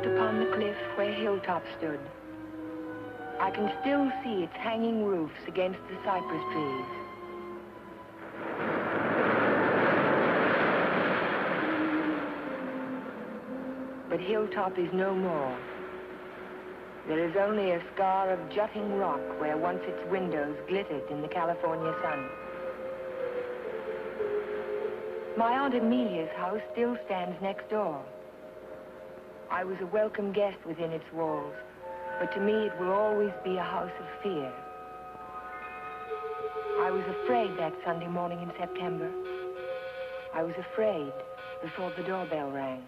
looked upon the cliff where Hilltop stood. I can still see its hanging roofs against the cypress trees. But Hilltop is no more. There is only a scar of jutting rock where once its windows glittered in the California sun. My Aunt Amelia's house still stands next door. I was a welcome guest within its walls, but to me it will always be a house of fear. I was afraid that Sunday morning in September. I was afraid before the doorbell rang.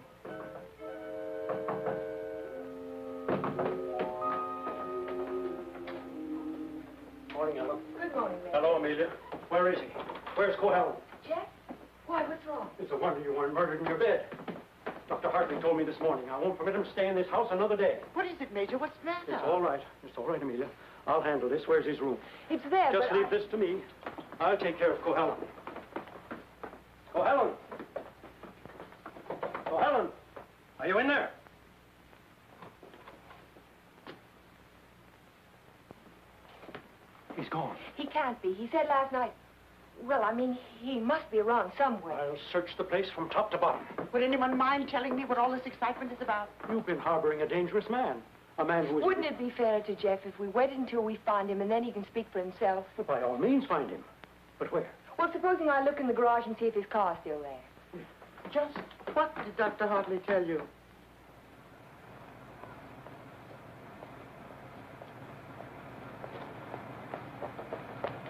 Morning, Ella. Good morning, Mary. Hello, Amelia. Where is he? Where's Cohalan? Jeff? Why, what's wrong? It's a wonder you weren't murdered in your bed. Dr. Hartley told me this morning I won't permit him to stay in this house another day. What is it, Major? What's the matter? It's all right. It's all right, Amelia. I'll handle this. Where's his room? It's there, Just but leave this to me. I'll take care of Cohalan. Cohalan! Cohalan! Are you in there? He's gone. He can't be. He said last night... Well, I mean, he must be around somewhere. I'll search the place from top to bottom. Would anyone mind telling me what all this excitement is about? You've been harboring a dangerous man. A man who is... Wouldn't it be fairer to Jeff if we waited until we find him and then he can speak for himself? Well, by all means, find him. But where? Well, supposing I look in the garage and see if his car's still there. Just what did Dr. Hartley tell you?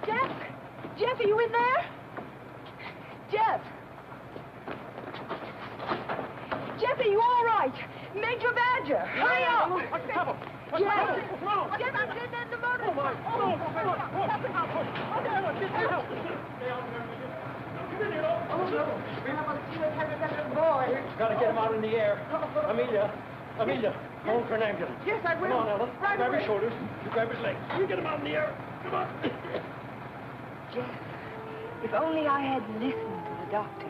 Jeff? Jeff, are you in there? Jeff? Jeff, are you all right? Major Badger, hurry up! What's the trouble? Jeff! Jeff, I'm getting in the motor. Oh, my. Gotta get him out in the air. Amelia, phone for an ambulance. Yes, I will. Come on, Ellen. Right grab away. his shoulders. You grab his legs. You get him out in the air. Come on. Jeff, if only I had listened to the doctor.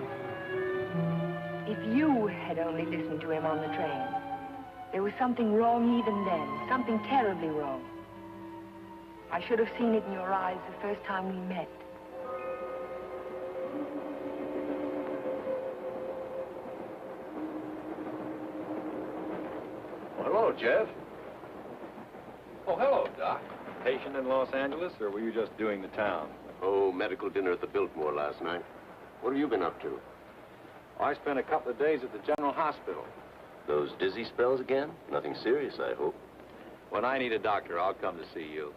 If you had only listened to him on the train. There was something wrong even then, something terribly wrong. I should have seen it in your eyes the first time we met. Well, hello, Jeff. Oh, hello, Doc. Patient in Los Angeles, or were you just doing the town? Oh, medical dinner at the Biltmore last night. What have you been up to? I spent a couple of days at the General Hospital. Those dizzy spells again? Nothing serious, I hope. When I need a doctor, I'll come to see you.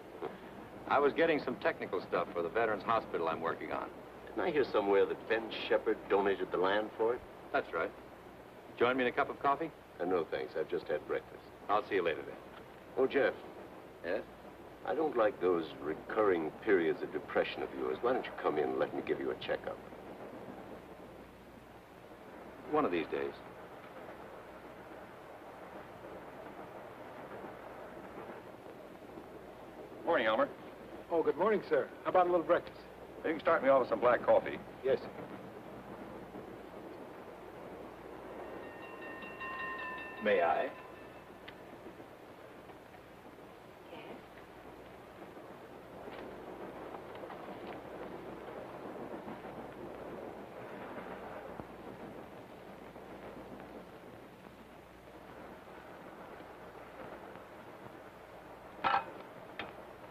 I was getting some technical stuff for the Veterans Hospital I'm working on. Didn't I hear somewhere that Ben Sheppard donated the land for it? That's right. Join me in a cup of coffee? No, thanks. I've just had breakfast. I'll see you later then. Oh, Jeff. Yes? I don't like those recurring periods of depression of yours. Why don't you come in and let me give you a checkup? One of these days. Morning, Elmer. Oh, good morning, sir. How about a little breakfast? You can start me off with some black coffee. Yes. May I?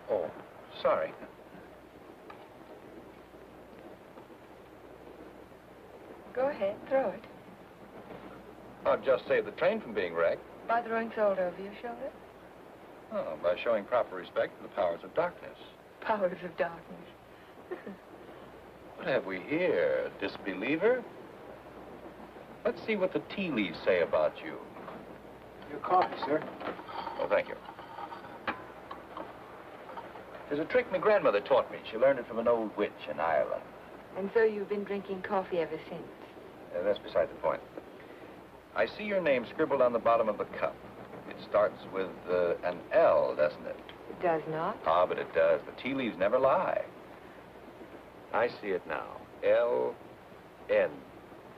Oh, sorry. Go ahead, throw it. I'll just save the train from being wrecked. By throwing salt over your shoulder? Oh, by showing proper respect for the powers of darkness. Powers of darkness. What have we here? A disbeliever? Let's see what the tea leaves say about you. Your coffee, sir. Oh, thank you. There's a trick my grandmother taught me. She learned it from an old witch in Ireland. And so you've been drinking coffee ever since? That's beside the point. I see your name scribbled on the bottom of the cup. It starts with an L, doesn't it? It does not. Ah, but it does. The tea leaves never lie. I see it now. L-N.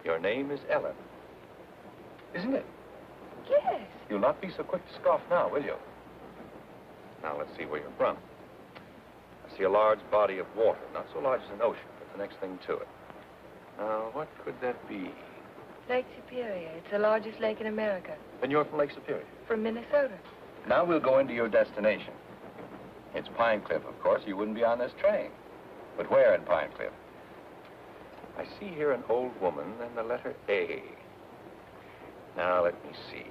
Your name is Ellen. Isn't it? Yes. You'll not be so quick to scoff now, will you? Now, let's see where you're from. I see a large body of water. Not so large as an ocean, but the next thing to it. Now, what could that be? Lake Superior. It's the largest lake in America. Then you're from Lake Superior? From Minnesota. Now we'll go into your destination. It's Pine Cliff, of course. You wouldn't be on this train. But where in Pine Cliff? I see here an old woman and the letter A. Now, let me see.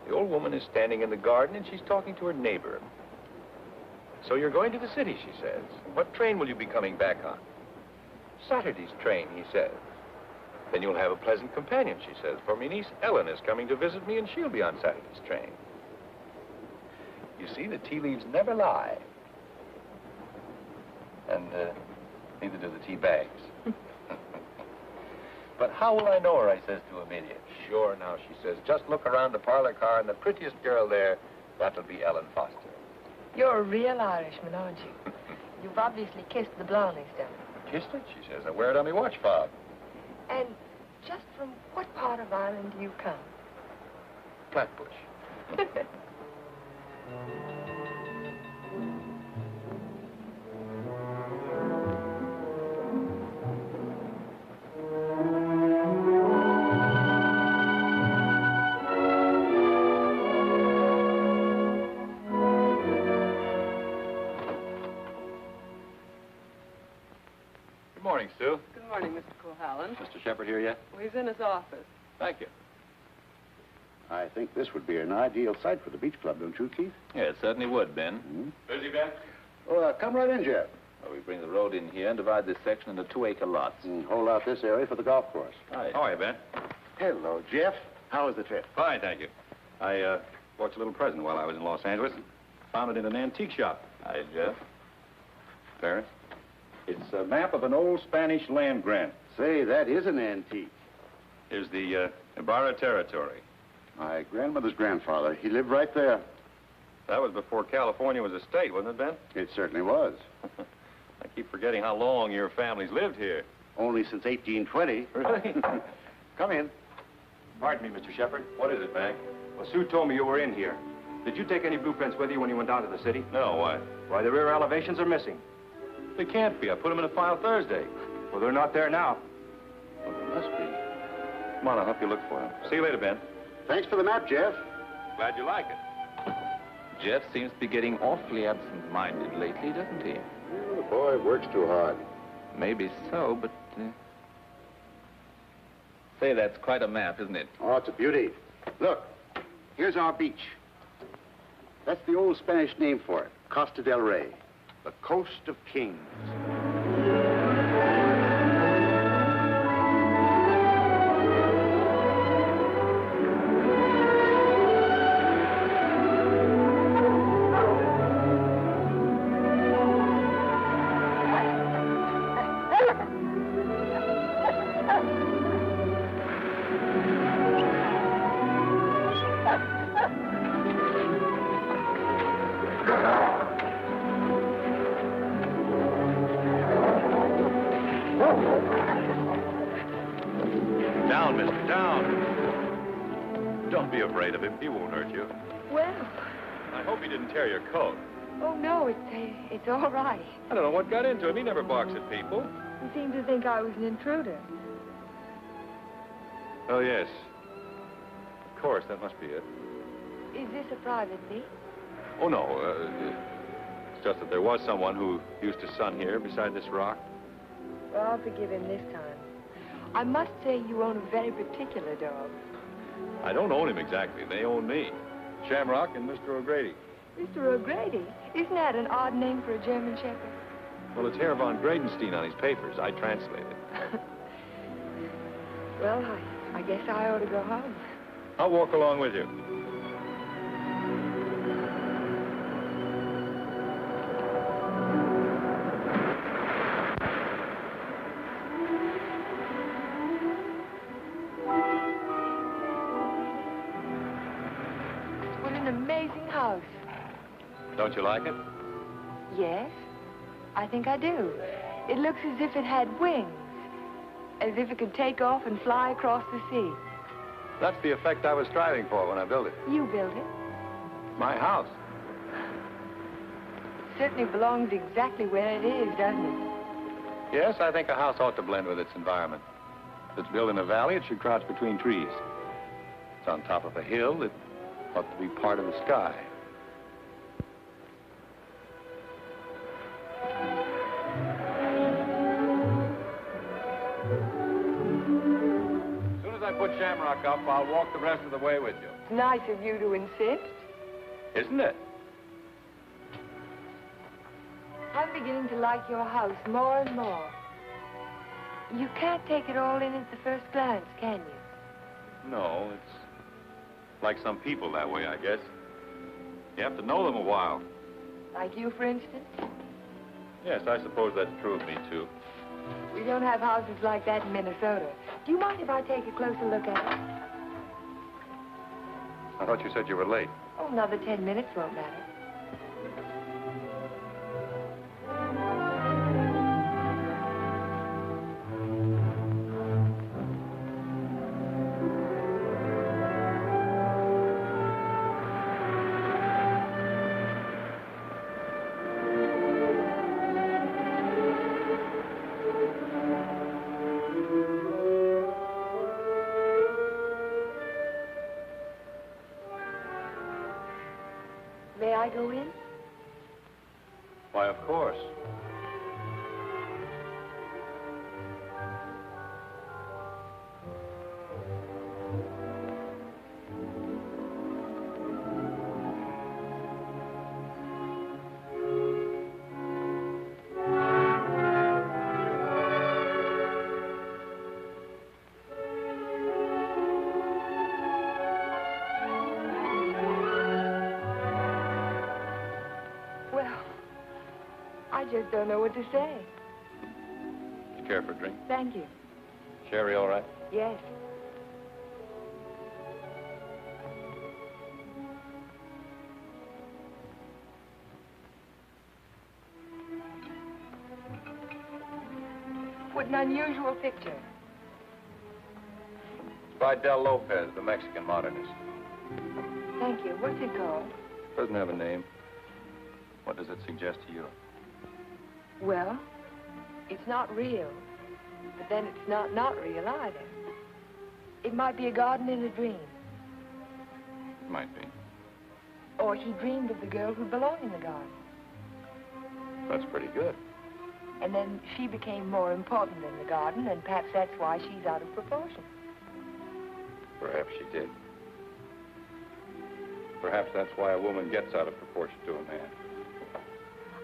The old woman is standing in the garden and she's talking to her neighbor. So you're going to the city, she says. What train will you be coming back on? Saturday's train, he says. Then you'll have a pleasant companion, she says, for my niece Ellen is coming to visit me and she'll be on Saturday's train. You see, the tea leaves never lie. And neither do the tea bags. But how will I know her, I says to Amelia. Sure, now, she says, just look around the parlor car and the prettiest girl there, that'll be Ellen Foster. You're a real Irishman, aren't you? You've obviously kissed the blondie stone. Kissed it, she says. I wear it on my watch fob. And just from what part of Ireland do you come? Flatbush. Good morning, Sue. Good morning, Mr. Cohalan. Mr. Sheppard here yet? Well, he's in his office. Thank you. I think this would be an ideal site for the beach club, don't you, Keith? Yeah, it certainly would, Ben. Mm-hmm. Busy, Ben? Well, come right in, Jeff. Well, we bring the road in here and divide this section into 2-acre lots. And hold out this area for the golf course. Right. How are you, Ben? Hello, Jeff. How was the trip? Fine, thank you. I bought you a little present while I was in Los Angeles. Found it in an antique shop. Hi, Jeff. Parents? It's a map of an old Spanish land grant. Say, that is an antique. Here's the Ibarra territory. My grandmother's grandfather, he lived right there. That was before California was a state, wasn't it, Ben? It certainly was. I keep forgetting how long your family's lived here. Only since 1820. Really? Come in. Pardon me, Mr. Sheppard. What is it, Mac? Well, Sue told me you were in here. Did you take any blueprints with you when you went down to the city? No, why? Why, the rear elevations are missing. They can't be. I put them in a file Thursday. Well, they're not there now. Well, they must be. Come on, I'll help you look for them. See you later, Ben. Thanks for the map, Jeff. Glad you like it. Jeff seems to be getting awfully absent-minded lately, doesn't he? Well, the boy works too hard. Maybe so, but... Say, that's quite a map, isn't it? Oh, it's a beauty. Look, here's our beach. That's the old Spanish name for it, Costa del Rey, the Coast of Kings. Down, mister, down. Don't be afraid of him. He won't hurt you. Well, I hope he didn't tear your coat. oh, no, it's all right. I don't know what got into him. He never barks at people. He seemed to think I was an intruder. Oh, yes. Of course, that must be it. Is this a private beach? Oh, no. It's just that there was someone who used to sun here beside this rock. Well, I'll forgive him this time. I must say you own a very particular dog. I don't own him exactly. They own me. Shamrock and Mr. O'Grady. Mr. O'Grady? Isn't that an odd name for a German Shepherd? Well, it's Herr von Gradenstein on his papers. I translated. Well, I guess I ought to go home. I'll walk along with you. What an amazing house. Don't you like it? Yes, I think I do. It looks as if it had wings. As if it could take off and fly across the sea. That's the effect I was striving for when I built it. You built it. My house. It certainly belongs exactly where it is, doesn't it? Yes, I think a house ought to blend with its environment. If it's built in a valley, it should crouch between trees. If it's on top of a hill, it ought to be part of the sky. As soon as I put Shamrock up, I'll walk the rest of the way with you. It's nice of you to insist. Isn't it? I'm beginning to like your house more and more. You can't take it all in at the first glance, can you? No, it's like some people that way, I guess. You have to know them a while. Like you, for instance? Yes, I suppose that's true of me, too. We don't have houses like that in Minnesota. Do you mind if I take a closer look at it? I thought you said you were late. Oh, another 10 minutes won't matter. May I go in? Why, of course. I just don't know what to say. You care for a drink? Thank you. Sherry, all right? Yes. What an unusual picture. It's by Del Lopez, the Mexican modernist. Thank you. What's it called? Doesn't have a name. What does it suggest to you? Well, it's not real, but then it's not real either. It might be a garden in a dream. Might be. Or he dreamed of the girl who belonged in the garden. That's pretty good. And then she became more important than the garden, and perhaps that's why she's out of proportion. Perhaps she did. Perhaps that's why a woman gets out of proportion to a man.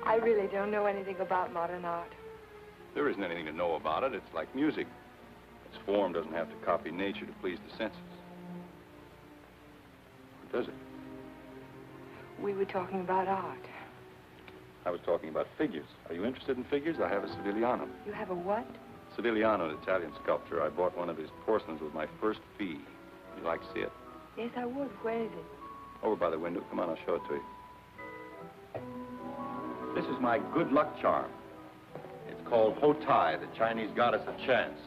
I really don't know anything about modern art. There isn't anything to know about it. It's like music. Its form doesn't have to copy nature to please the senses. Or does it? We were talking about art. I was talking about figures. Are you interested in figures? I have a Sivigliano. You have a what? Sivigliano, an Italian sculptor. I bought one of his porcelains with my first fee. You'd like to see it? Yes, I would. Where is it? Over by the window. Come on, I'll show it to you. This is my good luck charm. It's called Ho Tai, the Chinese goddess of chance.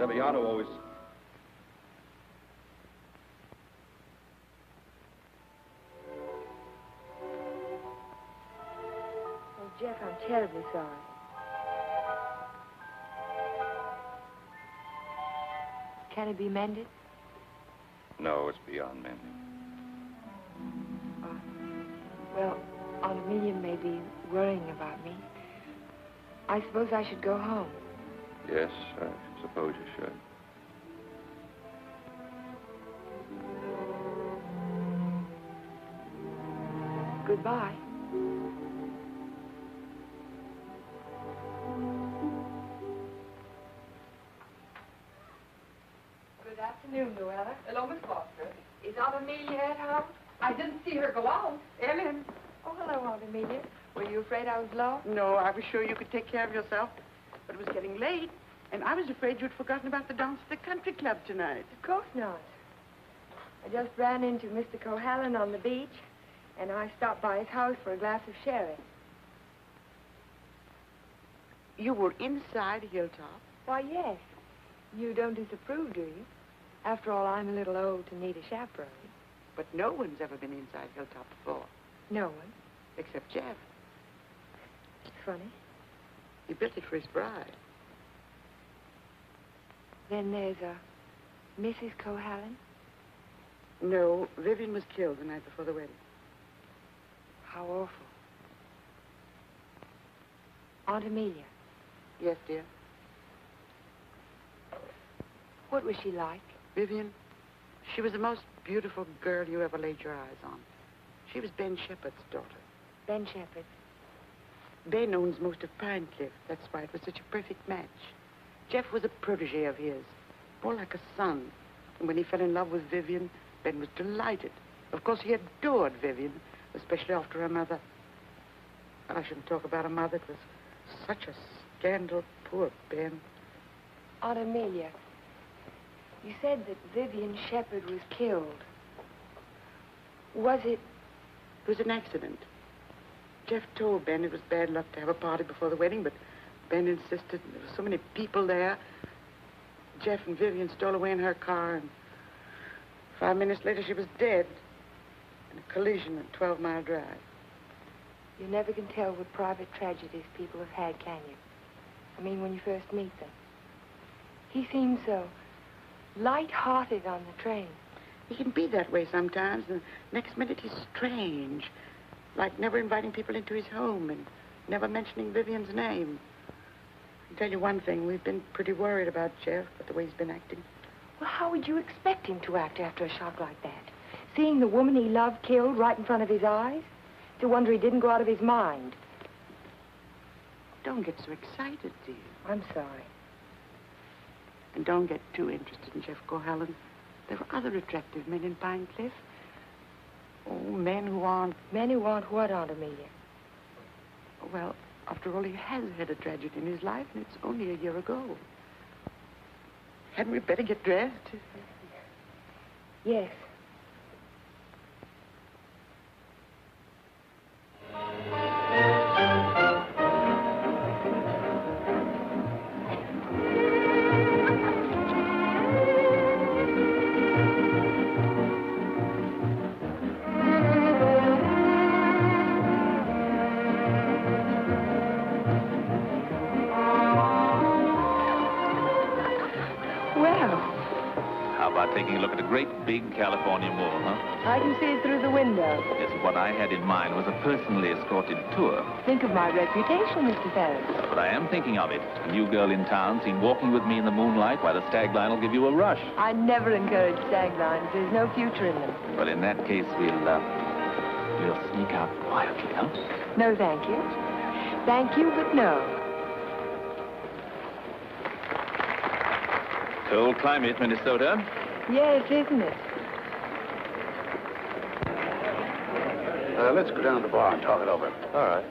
Sivigliano always... Oh, Jeff, I'm terribly sorry. Can it be mended? No, it's beyond mending. Well, Aunt Amelia may be worrying about me. I suppose I should go home. Yes, I suppose you should. Goodbye. Good afternoon, Luella. Hello, Miss Foster. Is Aunt Amelia at home? I didn't see her go out. Ellen. Oh, hello, Aunt Amelia. Were you afraid I was lost? No, I was sure you could take care of yourself. But it was getting late, and I was afraid you'd forgotten about the dance at the country club tonight. Of course not. I just ran into Mr. Cohalan on the beach, and I stopped by his house for a glass of sherry. You were inside Hilltop? Why, yes. You don't disapprove, do you? After all, I'm a little old to need a chaperone. But no one's ever been inside Hilltop before, No one. except Jeff. It's funny. He built it for his bride. Then there's a Mrs. Cohalan. No, Vivian was killed the night before the wedding. How awful. Aunt Amelia, Yes, dear. what was she like? Vivian, she was the most beautiful girl you ever laid your eyes on. She was Ben Sheppard's daughter. Ben Sheppard. Ben owns most of Pine Cliff. That's why it was such a perfect match. Jeff was a protege of his, more like a son. And when he fell in love with Vivian, Ben was delighted. Of course, he adored Vivian, especially after her mother. Well, I shouldn't talk about her mother. It was such a scandal. Poor Ben. Aunt Amelia, you said that Vivian Sheppard was killed. Was it? It was an accident. Jeff told Ben it was bad luck to have a party before the wedding, but Ben insisted. There were so many people there. Jeff and Vivian stole away in her car, and 5 minutes later she was dead in a collision at 12 Mile Drive. You never can tell what private tragedies people have had, can you? I mean, when you first meet them. He seemed so light-hearted on the train. He can be that way sometimes. The next minute he's strange, like never inviting people into his home and never mentioning Vivian's name. I'll tell you one thing, we've been pretty worried about Jeff, but the way he's been acting. Well, how would you expect him to act after a shock like that? Seeing the woman he loved killed right in front of his eyes? It's a wonder he didn't go out of his mind. Don't get so excited, dear. I'm sorry. And don't get too interested in Jeff Cohalan. There are other attractive men in Pine Cliff. Oh, men who aren't... Men who aren't what, Aunt Amelia? Well, after all, he has had a tragedy in his life, and it's only a year ago. Hadn't we better get dressed? Yes. Taking a look at a great big California mall, huh? I can see it through the window. Yes, what I had in mind was a personally escorted tour. Think of my reputation, Mr. Ferris. But I am thinking of it. A new girl in town seen walking with me in the moonlight, why the stag line will give you a rush. I never encourage stag lines. There's no future in them. Well, in that case, we'll sneak out quietly, huh? No, thank you. Thank you, but no. Cold climate, Minnesota. Yes, isn't it? Let's go down to the bar and talk it over. All right.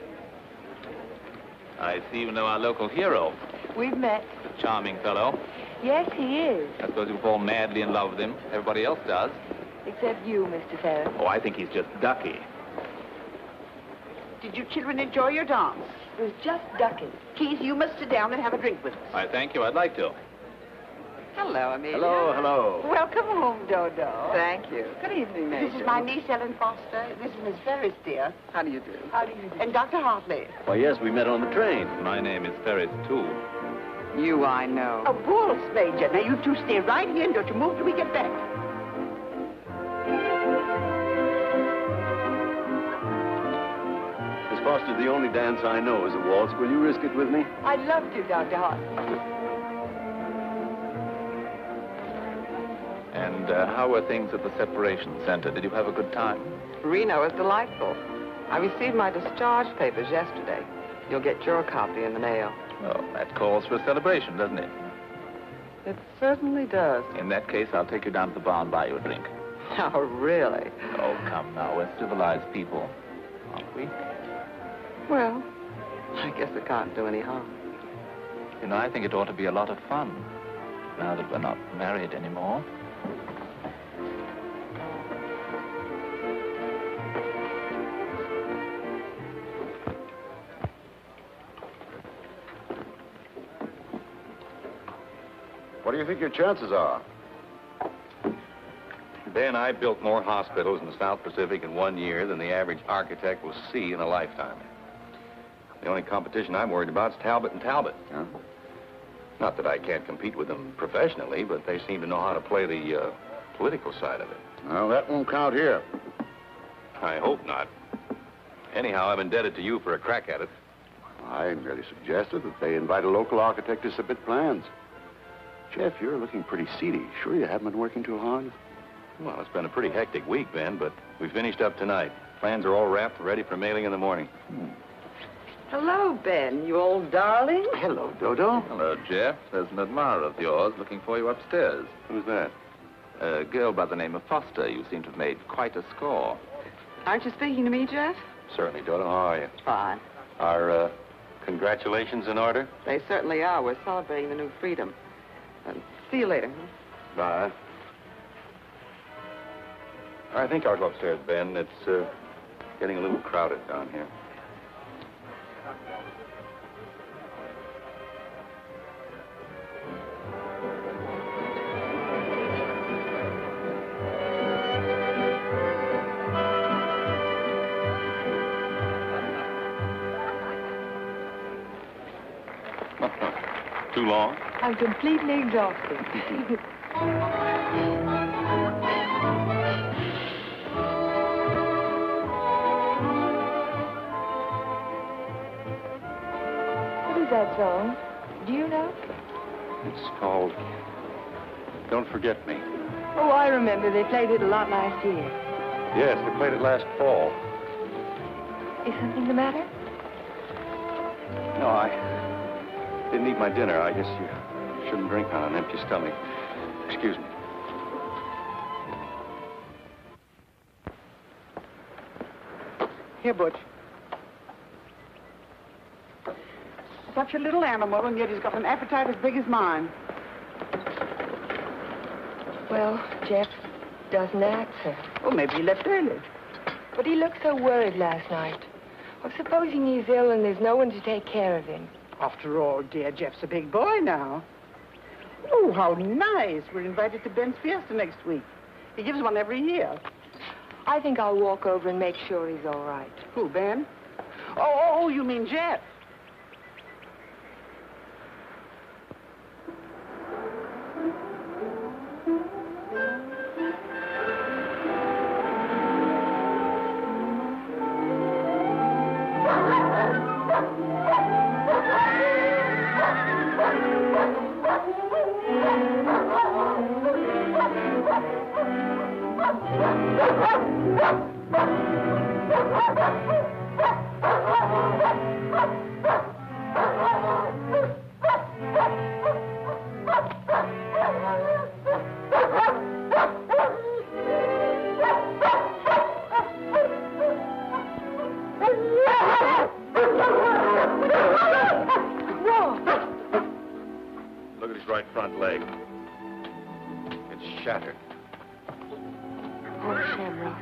I see you know our local hero. We've met. A charming fellow. Yes, he is. I suppose you fall madly in love with him. Everybody else does. Except you, Mr. Ferris. Oh, I think he's just ducky. Did you children enjoy your dance? It was just ducking. Keith, you must sit down and have a drink with us. I thank you. I'd like to. Hello, Amelia. Hello, hello. Welcome home, Dodo. Thank you. Good evening, Major. This is my niece, Ellen Foster. This is Miss Ferris, dear. How do you do? How do you do? And Dr. Hartley. Why, yes, we met on the train. My name is Ferris, too. You, I know. A waltz, Major. Now, you two stay right here and don't you move till we get back. Miss Foster, the only dance I know is a waltz. Will you risk it with me? I'd love to, Dr. Hartley. And how were things at the separation center? Did you have a good time? Reno was delightful. I received my discharge papers yesterday. You'll get your copy in the mail. Well, that calls for a celebration, doesn't it? It certainly does. In that case, I'll take you down to the bar and buy you a drink. Oh, really? Oh, come now. We're civilized people, aren't we? Well, I guess it can't do any harm. You know, I think it ought to be a lot of fun, now that we're not married anymore. What do you think your chances are? Ben, I built more hospitals in the South Pacific in 1 year than the average architect will see in a lifetime. The only competition I'm worried about is Talbot and Talbot. Huh? Not that I can't compete with them professionally, but they seem to know how to play the political side of it. Well, that won't count here. I hope not. Anyhow, I'm indebted to you for a crack at it. I merely suggested that they invite a local architect to submit plans. Jeff, you're looking pretty seedy. Sure you haven't been working too hard? Well, it's been a pretty hectic week, Ben, but we finished up tonight. Plans are all wrapped, ready for mailing in the morning. Hello, Ben, you old darling. Hello, Dodo. Hello, Jeff. There's an admirer of yours looking for you upstairs. Who's that? A girl by the name of Foster. You seem to have made quite a score. Aren't you speaking to me, Jeff? Certainly, Dodo. How are you? Fine. Are, congratulations in order? They certainly are. We're celebrating the new freedom. See you later. Bye. I think I'll go upstairs, Ben. It's, getting a little crowded down here. Too long? I'm completely exhausted. What is that song? Do you know? It's called Don't Forget Me. Oh, I remember. They played it a lot last year. Yes, they played it last fall. Is something the matter? No, I didn't eat my dinner. I guess you shouldn't drink on an empty stomach. Excuse me. Here, Butch. Such a little animal, and yet he's got an appetite as big as mine. Well, Jeff doesn't answer. Well, maybe he left early. But he looked so worried last night. Well, supposing he's ill and there's no one to take care of him. After all, dear, Jeff's a big boy now. Oh, how nice. We're invited to Ben's fiesta next week. He gives one every year. I think I'll walk over and make sure he's all right. Who, Ben? Oh, you mean Jeff? Look at his right front leg. It's shattered. Poor Shamrock.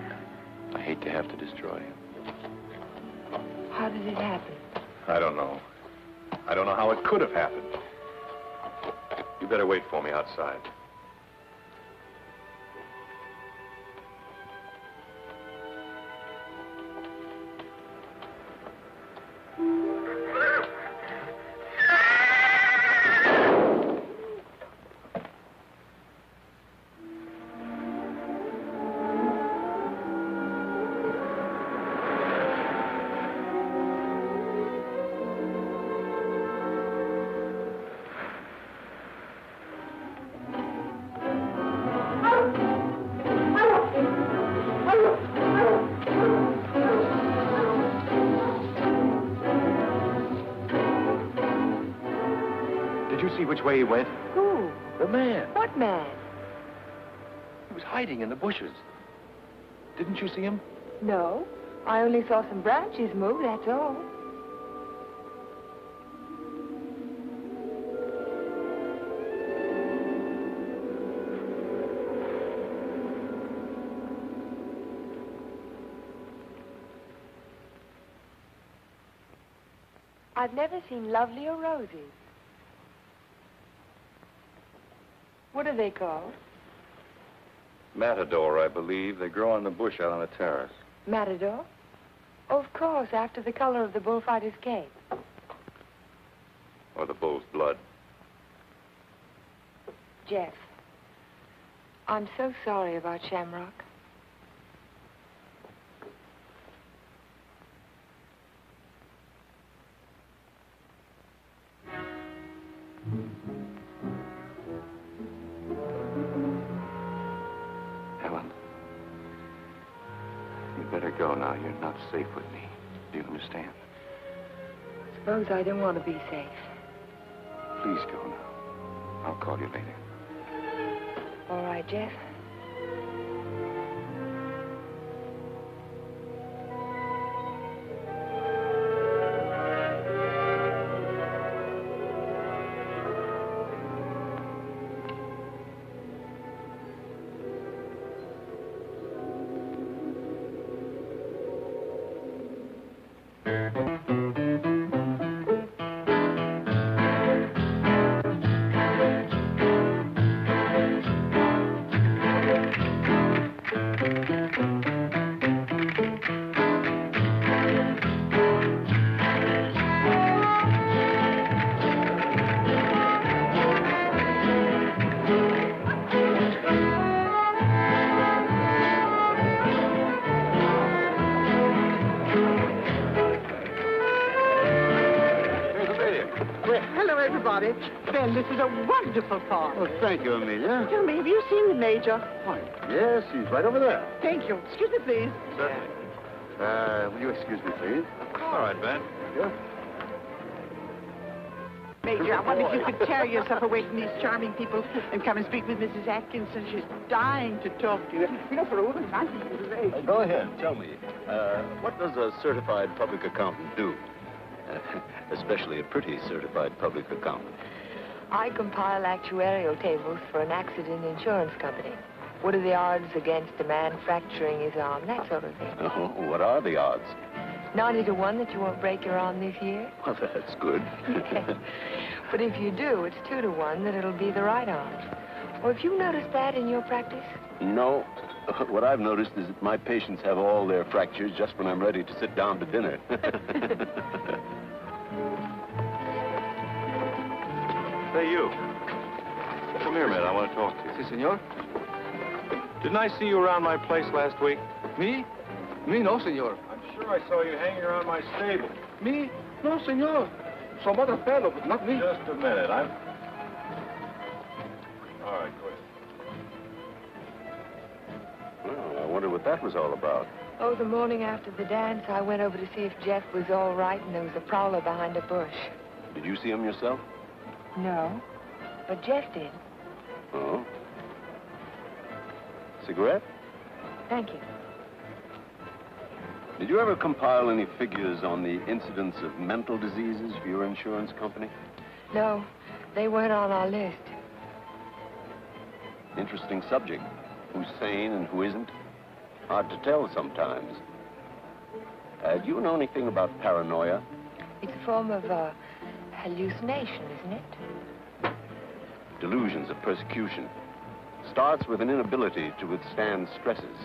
I hate to have to destroy him. How did it happen? I don't know. I don't know how it could have happened. You better wait for me outside. Which way he went? Who? The man. What man? He was hiding in the bushes. Didn't you see him? No. I only saw some branches move, that's all. I've never seen lovelier roses. What are they called? Matador, I believe. They grow on the bush out on the terrace. Matador? Of course, after the color of the bullfighter's cape. Or the bull's blood. Jeff, I'm so sorry about Shamrock. Helen, you better go now. You're not safe with me. Do you understand? Suppose I don't want to be safe. Please go now. I'll call you later. All right, Jeff. Ben, this is a wonderful farm. Oh, thank you, Amelia. Tell me, have you seen the Major? Why, yes, he's right over there. Thank you. Excuse me, please. Certainly. Will you excuse me, please? All right, Ben. Yeah. Major, I wonder if you could tear yourself away from these charming people and come and speak with Mrs. Atkinson. She's dying to talk to you. You know, for a woman, Go ahead, tell me. What does a certified public accountant do? Especially a pretty certified public accountant. I compile actuarial tables for an accident insurance company. What are the odds against a man fracturing his arm? That sort of thing. Oh, what are the odds? 90 to 1 that you won't break your arm this year. Well, that's good. But if you do, it's 2 to 1 that it'll be the right arm. Or have you noticed that in your practice? No. What I've noticed is that my patients have all their fractures just when I'm ready to sit down to dinner. Hey, you. Come here a minute. I want to talk to you. Si, senor. Didn't I see you around my place last week? Me? Me, no, senor. I'm sure I saw you hanging around my stable. Me? No, senor. Some other fellow, but not me. Just a minute. All right, go ahead. Well, I wonder what that was all about. Oh, the morning after the dance, I went over to see if Jeff was all right, and there was a prowler behind a bush. Did you see him yourself? No, but Jeff did. Oh. Cigarette? Thank you. Did you ever compile any figures on the incidence of mental diseases for your insurance company? No, they weren't on our list. Interesting subject. Who's sane and who isn't? Hard to tell sometimes. Do you know anything about paranoia? It's a form of hallucination, isn't it? Delusions of persecution. Starts with an inability to withstand stresses.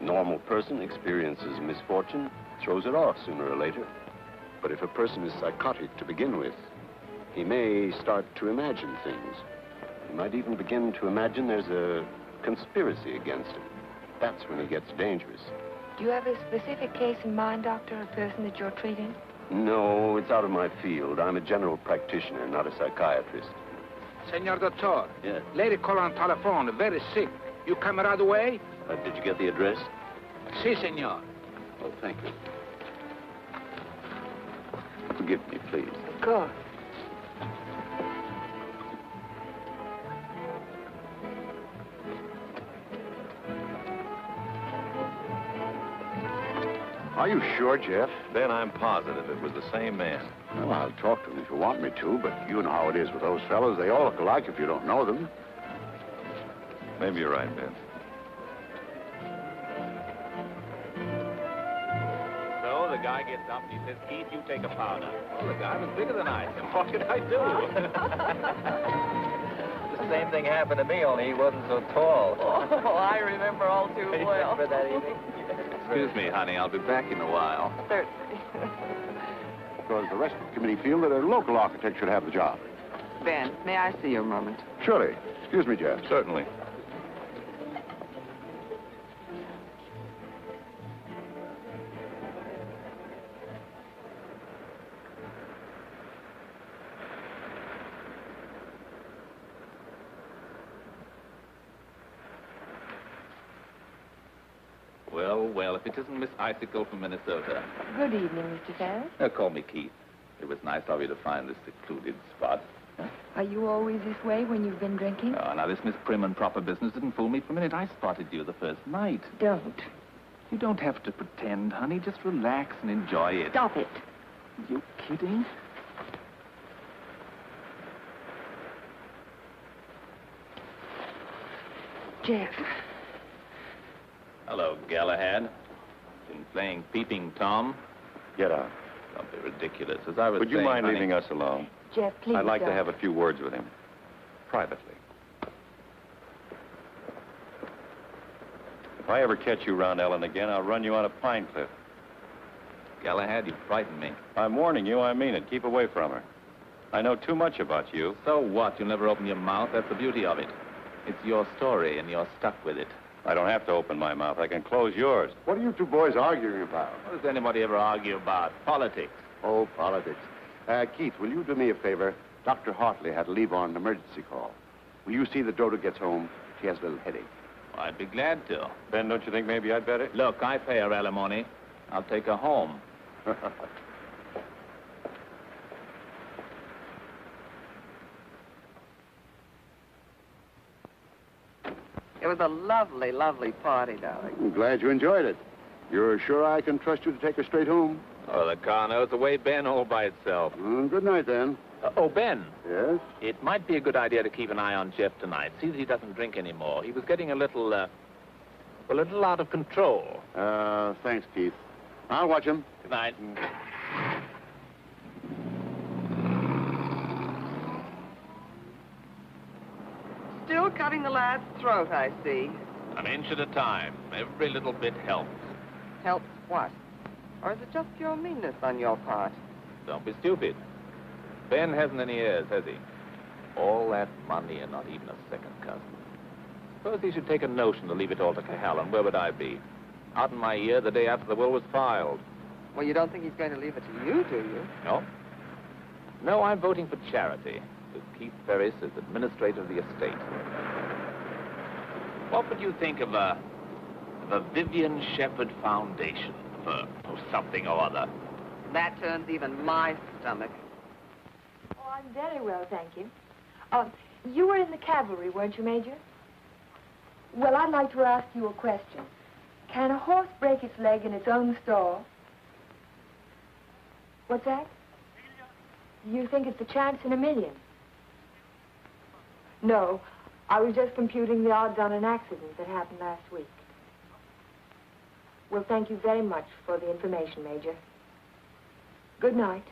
Normal person experiences misfortune, throws it off sooner or later. But if a person is psychotic to begin with, he may start to imagine things. He might even begin to imagine there's a conspiracy against him. That's when he gets dangerous. Do you have a specific case in mind, doctor, a person that you're treating? No, it's out of my field. I'm a general practitioner, not a psychiatrist. Senor Doctor. Yes? Lady call on telephone, very sick. You come right away? Did you get the address? Si, senor. Oh, thank you. Forgive me, please. Of course. Are you sure, Jeff? Ben, I'm positive it was the same man. Well, I'll talk to him if you want me to, but you know how it is with those fellows. They all look alike if you don't know them. Maybe you're right, Ben. So the guy gets up and he says, Keith, you take a powder. Well, the guy was bigger than I. What could I do? The same thing happened to me, only he wasn't so tall. Oh, I remember all too well. Remember that evening? Excuse me, honey. I'll be back in a while. Certainly. Because the rest of the committee feel that a local architect should have the job. Ben, may I see you a moment? Surely. Excuse me, Jeff. Certainly. Well, if it isn't Miss Icicle from Minnesota. Good evening, Mr. Ferris. Call me Keith. It was nice of you to find this secluded spot. Are you always this way when you've been drinking? Oh, now, this Miss Prim and Proper business didn't fool me for a minute. I spotted you the first night. Don't. You don't have to pretend, honey. Just relax and enjoy it. Stop it. You kidding? Jeff. Hello, Galahad. Been playing Peeping Tom? Get out. Don't be ridiculous. As I was Would you saying, mind honey, leaving us alone? Jeff, please I'd like to don't. have a few words with him. Privately. If I ever catch you around Ellen again, I'll run you out of Pine Cliff. Galahad, you frightened me. I'm warning you, I mean it. Keep away from her. I know too much about you. So what? You'll never open your mouth. That's the beauty of it. It's your story, and you're stuck with it. I don't have to open my mouth. I can close yours. What are you two boys arguing about? What does anybody ever argue about? Politics. Oh, politics. Keith, will you do me a favor? Dr. Hartley had to leave on an emergency call. Will you see that Dodo gets home? She has a little headache. Well, I'd be glad to. Ben, don't you think maybe I'd better? Look, I pay her alimony. I'll take her home. It was a lovely, lovely party, darling. I'm glad you enjoyed it. You're sure I can trust you to take her straight home? Oh, the car knows the way, Ben, all by itself. Good night, then. Oh, Ben. Yes? It might be a good idea to keep an eye on Jeff tonight. See that he doesn't drink anymore. He was getting a little out of control. Thanks, Keith. I'll watch him. Good night. Still cutting the lad's throat, I see. An inch at a time. Every little bit helps. Helps what? Or is it just pure meanness on your part? Don't be stupid. Ben hasn't any heirs, has he? All that money and not even a second cousin. Suppose he should take a notion to leave it all to Cohalan. Where would I be? Out in my ear the day after the will was filed. Well, you don't think he's going to leave it to you, do you? No. No, I'm voting for charity, with Keith Ferris as administrator of the estate. What would you think of a Vivian Sheppard Foundation for something or other? That turns even my stomach. Oh, I'm very well, thank you. You were in the cavalry, weren't you, Major? Well, I'd like to ask you a question. Can a horse break its leg in its own stall? What's that? You think it's a chance in a million? No, I was just computing the odds on an accident that happened last week. Well, thank you very much for the information, Major. Good night.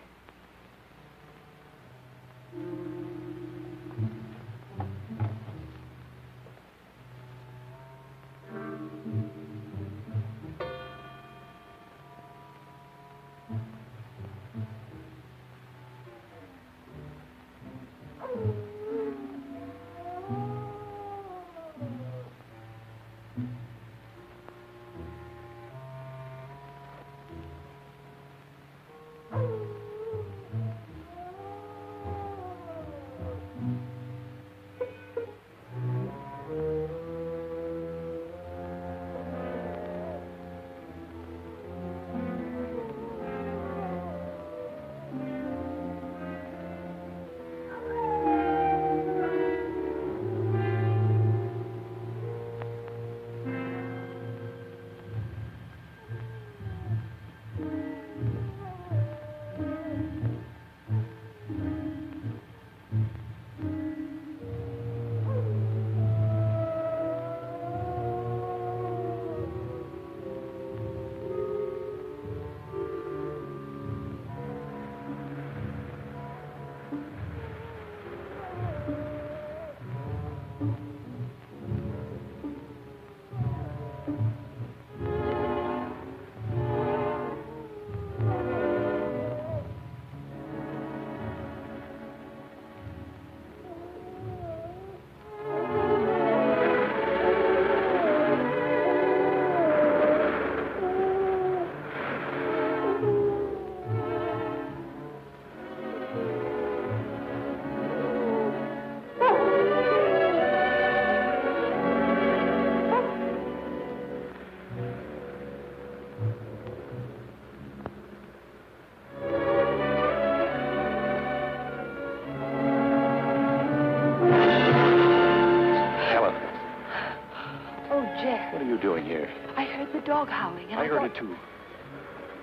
dog howling, and I heard it too.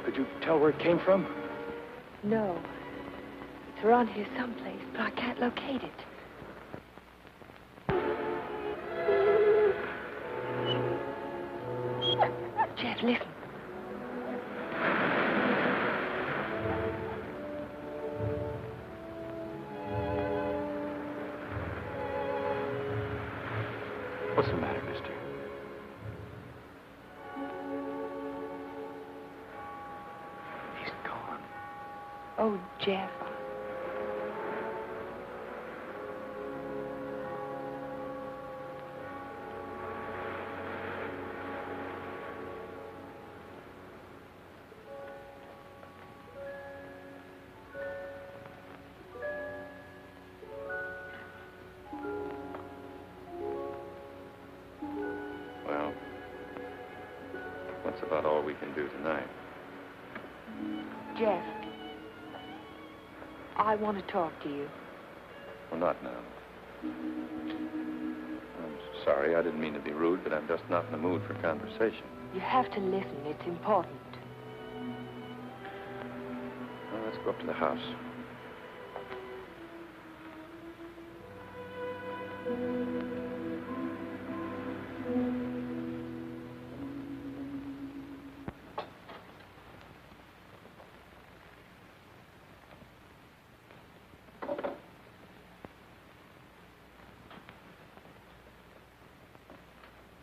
Could you tell where it came from? No. It's around here someplace, but I can't locate it. Jeff, listen. What's the matter, mister? He's gone. Oh, Jeff. Well, that's about all we can do tonight. Jeff, I want to talk to you. Well, not now. I'm sorry, I didn't mean to be rude, but I'm just not in the mood for conversation. You have to listen. It's important. Well, let's go up to the house.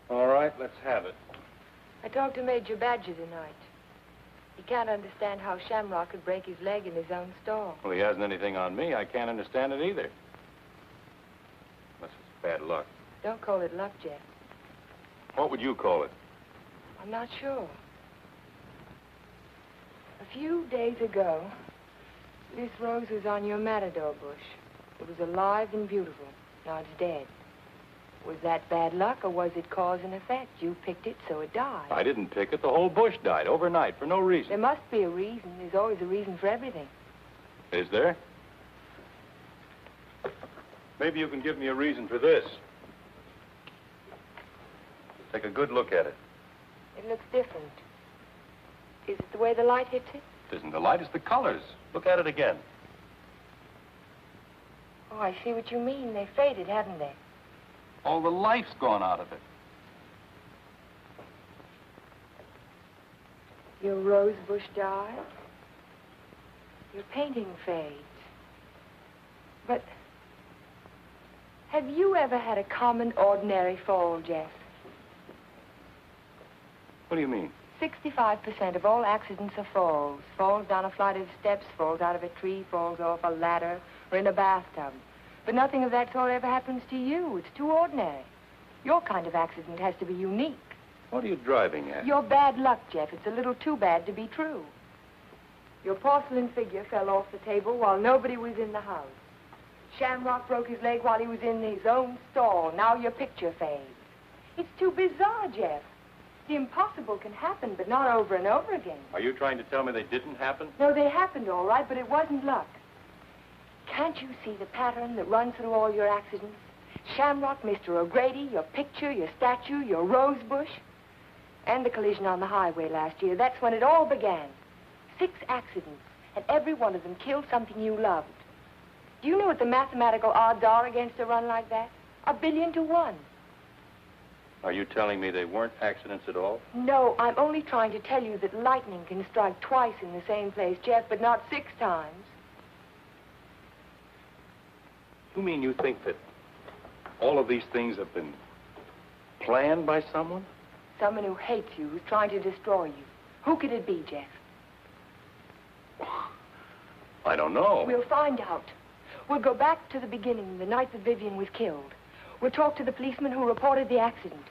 All right, let's have it. I talked to Major Badger tonight. He can't understand how Shamrock could break his leg in his own stall. Well, he hasn't anything on me. I can't understand it either. Unless it's bad luck. Don't call it luck, Jeff. What would you call it? I'm not sure. A few days ago, this rose was on your matador bush. It was alive and beautiful. Now it's dead. Was that bad luck, or was it cause and effect? You picked it, so it died. I didn't pick it. The whole bush died overnight for no reason. There must be a reason. There's always a reason for everything. Is there? Maybe you can give me a reason for this. Take a good look at it. It looks different. Is it the way the light hits it? It isn't the light, it's the colors. Look at it again. Oh, I see what you mean. They faded, haven't they? All the life's gone out of it. Your rose bush dies. Your painting fades. But have you ever had a common, ordinary fall, Jeff? What do you mean? 65% of all accidents are falls. Falls down a flight of steps, falls out of a tree, falls off a ladder, or in a bathtub. But nothing of that sort ever happens to you. It's too ordinary. Your kind of accident has to be unique. What are you driving at? Your bad luck, Jeff. It's a little too bad to be true. Your porcelain figure fell off the table while nobody was in the house. Shamrock broke his leg while he was in his own stall. Now your picture fades. It's too bizarre, Jeff. The impossible can happen, but not over and over again. Are you trying to tell me they didn't happen? No, they happened all right, but it wasn't luck. Can't you see the pattern that runs through all your accidents? Shamrock, Mr. O'Grady, your picture, your statue, your rose bush, and the collision on the highway last year. That's when it all began. 6 accidents, and every one of them killed something you loved. Do you know what the mathematical odds are against a run like that? 1 billion to 1. Are you telling me they weren't accidents at all? No, I'm only trying to tell you that lightning can strike twice in the same place, Jeff, but not 6 times. You mean you think that all of these things have been planned by someone? Someone who hates you, who's trying to destroy you. Who could it be, Jeff? I don't know. We'll find out. We'll go back to the beginning, the night that Vivian was killed. We'll talk to the policeman who reported the accident.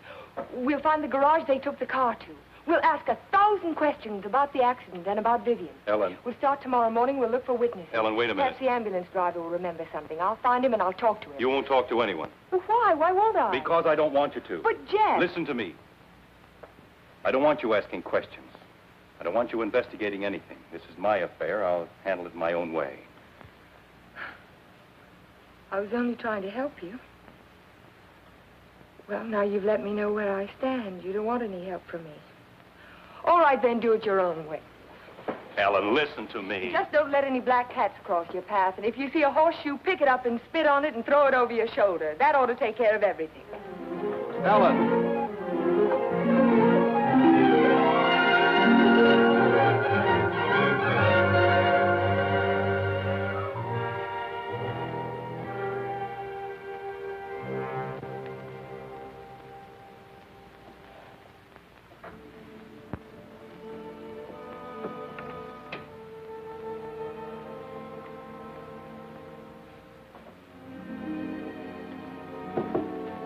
We'll find the garage they took the car to. We'll ask 1,000 questions about the accident and about Vivian. Ellen. We'll start tomorrow morning. We'll look for witnesses. Ellen, wait a minute. Perhaps the ambulance driver will remember something. I'll find him and I'll talk to him. You won't talk to anyone. Well, why? Why won't I? Because I don't want you to. But, Jeff... Listen to me. I don't want you asking questions. I don't want you investigating anything. This is my affair. I'll handle it my own way. I was only trying to help you. Well, now you've let me know where I stand. You don't want any help from me. All right, then, do it your own way. Ellen, listen to me. Just don't let any black cats cross your path. And if you see a horseshoe, pick it up and spit on it and throw it over your shoulder. That ought to take care of everything. Ellen.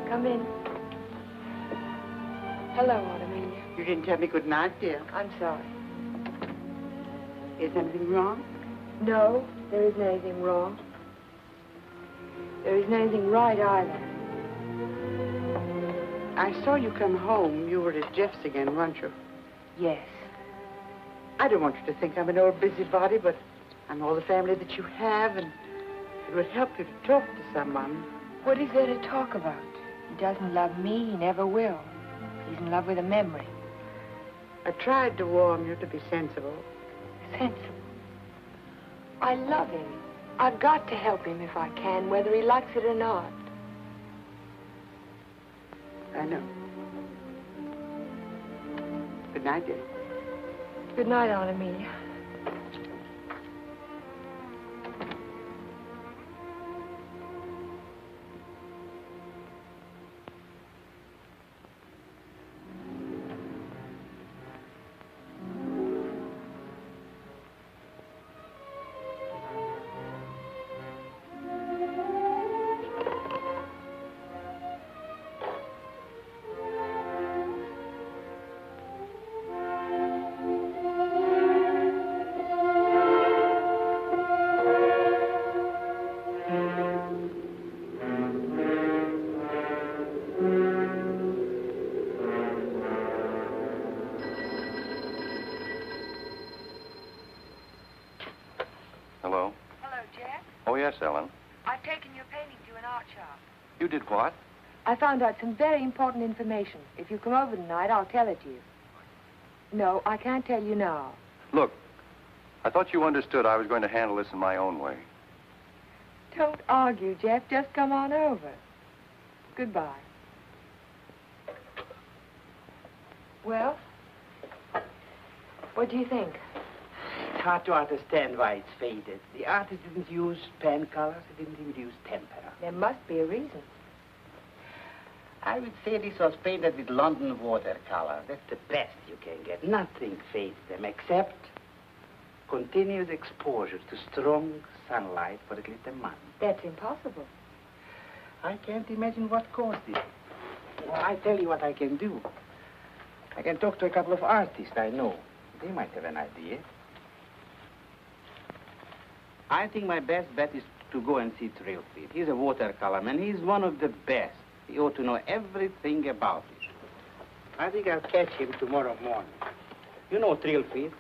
Come in. Hello, Aunt Amelia. You didn't tell me good night, dear. I'm sorry. Is anything wrong? No, there isn't anything wrong. There isn't anything right either. I saw you come home. You were at Jeff's again, weren't you? Yes. I don't want you to think I'm an old busybody, but I'm all the family that you have, and it would help you to talk to someone. What is there to talk about? He doesn't love me. He never will. He's in love with a memory. I tried to warn you to be sensible. Sensible. I love him. I've got to help him if I can, whether he likes it or not. I know. Good night, dear. Good night, Aunt Amelia. Hello? Hello, Jeff. Oh, yes, Ellen. I've taken your painting to an art shop. You did what? I found out some very important information. If you come over tonight, I'll tell it to you. No, I can't tell you now. Look, I thought you understood I was going to handle this in my own way. Don't argue, Jeff. Just come on over. Goodbye. Well, what do you think? It's hard to understand why it's faded. The artist didn't use pen colors. He didn't even use tempera. There must be a reason. I would say this was painted with London watercolor. That's the best you can get. Nothing fades them except continuous exposure to strong sunlight for at least a month. That's impossible. I can't imagine what caused it. Well, I tell you what I can do. I can talk to a couple of artists I know. They might have an idea. I think my best bet is to go and see Trilfit. He's a watercolor man. He's one of the best. He ought to know everything about it. I think I'll catch him tomorrow morning. You know Trilfit,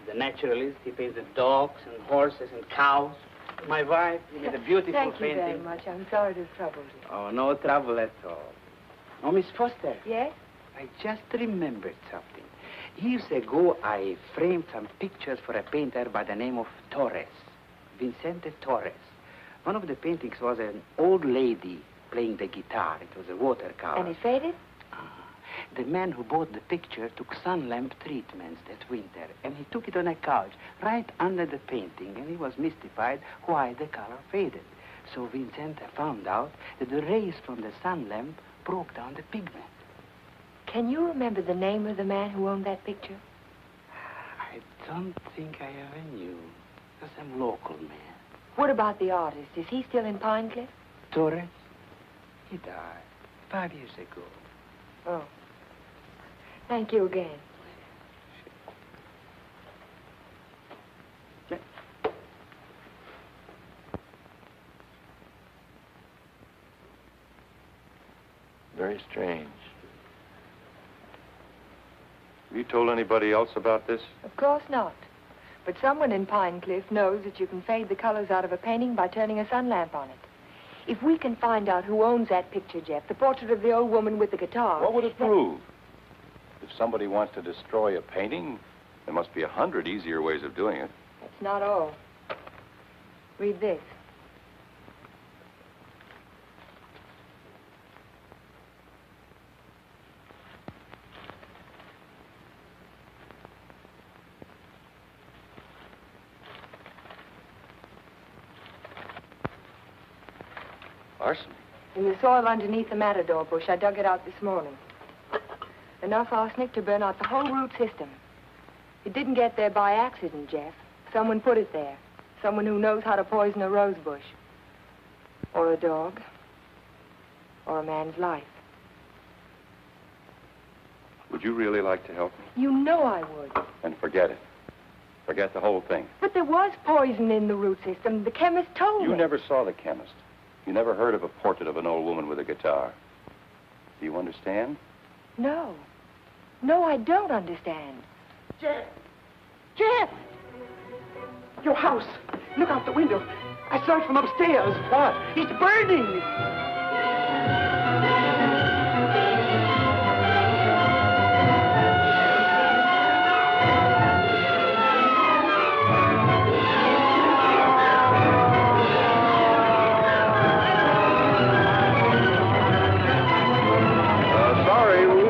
the naturalist. He paints the dogs and horses and cows. My wife, he made a beautiful Thank you painting. very much. I'm sorry to have troubled you. Oh, no trouble at all. Oh, Miss Foster. Yes? I just remembered something. Years ago, I framed some pictures for a painter by the name of Torres, Vicente Torres. One of the paintings was an old lady playing the guitar. It was a watercolor. And it faded? The man who bought the picture took sun lamp treatments that winter, and he took it on a couch right under the painting, and he was mystified why the color faded. So Vicente found out that the rays from the sun lamp broke down the pigment. Can you remember the name of the man who owned that picture? I don't think I ever knew. It was some local man. What about the artist? Is he still in Pine Cliff? Torres? He died 5 years ago. Oh. Thank you again. Very strange. Have you told anybody else about this? Of course not. But someone in Pine Cliff knows that you can fade the colors out of a painting by turning a sun lamp on it. If we can find out who owns that picture, Jeff, the portrait of the old woman with the guitar... What would it prove? If somebody wants to destroy a painting, there must be 100 easier ways of doing it. That's not all. Read this. Arson? In the soil underneath the matador bush, I dug it out this morning. Enough arsenic to burn out the whole root system. It didn't get there by accident, Jeff. Someone put it there. Someone who knows how to poison a rose bush. Or a dog. Or a man's life. Would you really like to help me? You know I would. And forget it. Forget the whole thing. But there was poison in the root system. The chemist told me. You never saw the chemist. You never heard of a portrait of an old woman with a guitar. Do you understand? No. No, I don't understand. Jeff! Jeff! Your house. Look out the window. I saw it from upstairs. What? It's burning.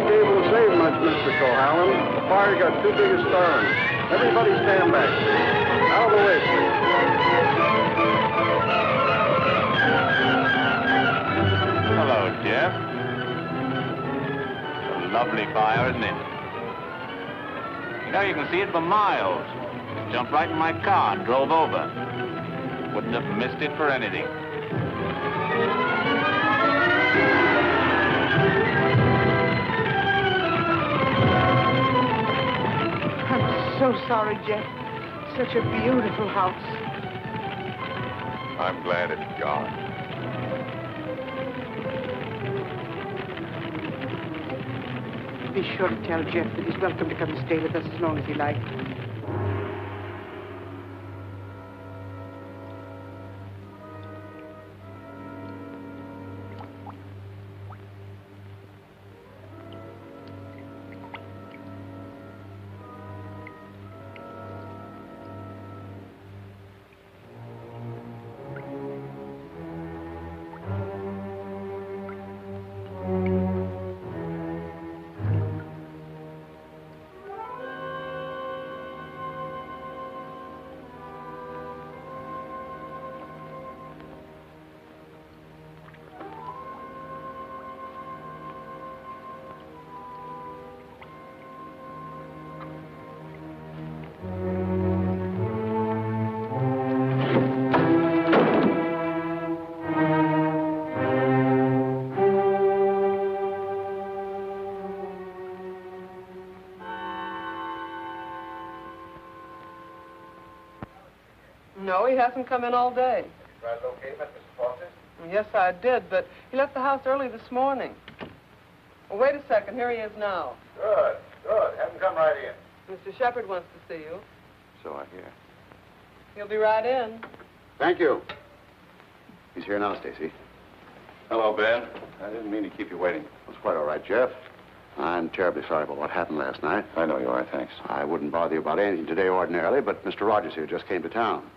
Mr. Cohalan. The fire got too big a stern. Everybody stand back. Out of the way, please. Hello, Jeff. It's a lovely fire, isn't it? You know, you can see it for miles. Jumped right in my car and drove over. Wouldn't have missed it for anything. So sorry, Jeff. Such a beautiful house. I'm glad it's gone. Be sure to tell Jeff that he's welcome to come and stay with us as long as he likes. No, he hasn't come in all day. You tried to locate him at Mrs. Foster's? Yes, I did, but he left the house early this morning. Well, wait a second. Here he is now. Good, good. Have him come right in. Mr. Sheppard wants to see you. So I hear. He'll be right in. Thank you. He's here now, Stacy. Hello, Ben. I didn't mean to keep you waiting. It's quite all right, Jeff. I'm terribly sorry about what happened last night. I know you are, thanks. I wouldn't bother you about anything today ordinarily, but Mr. Rogers here just came to town.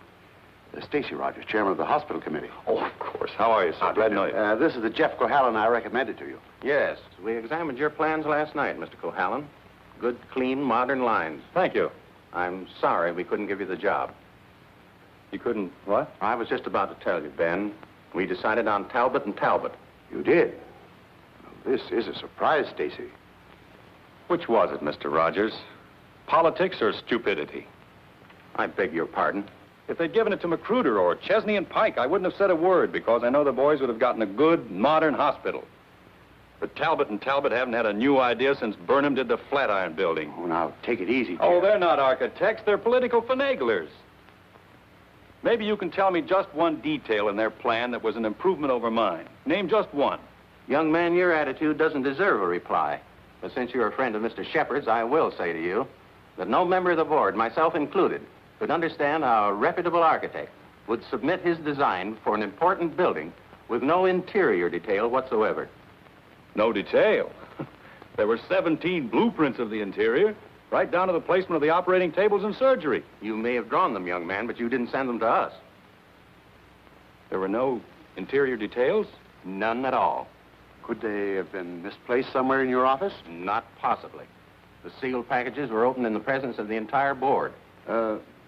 Stacy Rogers, chairman of the hospital committee. Oh, of course. How are you, sir? Glad to know you. This is the Jeff Cohalan I recommended to you. Yes, we examined your plans last night, Mr. Cohalan. Good, clean, modern lines. Thank you. I'm sorry we couldn't give you the job. You couldn't, what? I was just about to tell you, Ben. We decided on Talbot and Talbot. You did? Well, this is a surprise, Stacy. Which was it, Mr. Rogers? Politics or stupidity? I beg your pardon. If they'd given it to Magruder or Chesney and Pike, I wouldn't have said a word because I know the boys would have gotten a good, modern hospital. But Talbot and Talbot haven't had a new idea since Burnham did the Flatiron Building. Oh, now, take it easy, Oh, Jeff. they're not architects. They're political finaglers. Maybe you can tell me just one detail in their plan that was an improvement over mine. Name just one. Young man, your attitude doesn't deserve a reply. But since you're a friend of Mr. Sheppard's, I will say to you that no member of the board, myself included, could understand how a reputable architect would submit his design for an important building with no interior detail whatsoever. No detail. There were 17 blueprints of the interior, right down to the placement of the operating tables and surgery. You may have drawn them, young man, but you didn't send them to us. There were no interior details? None at all. Could they have been misplaced somewhere in your office? Not possibly. The sealed packages were opened in the presence of the entire board.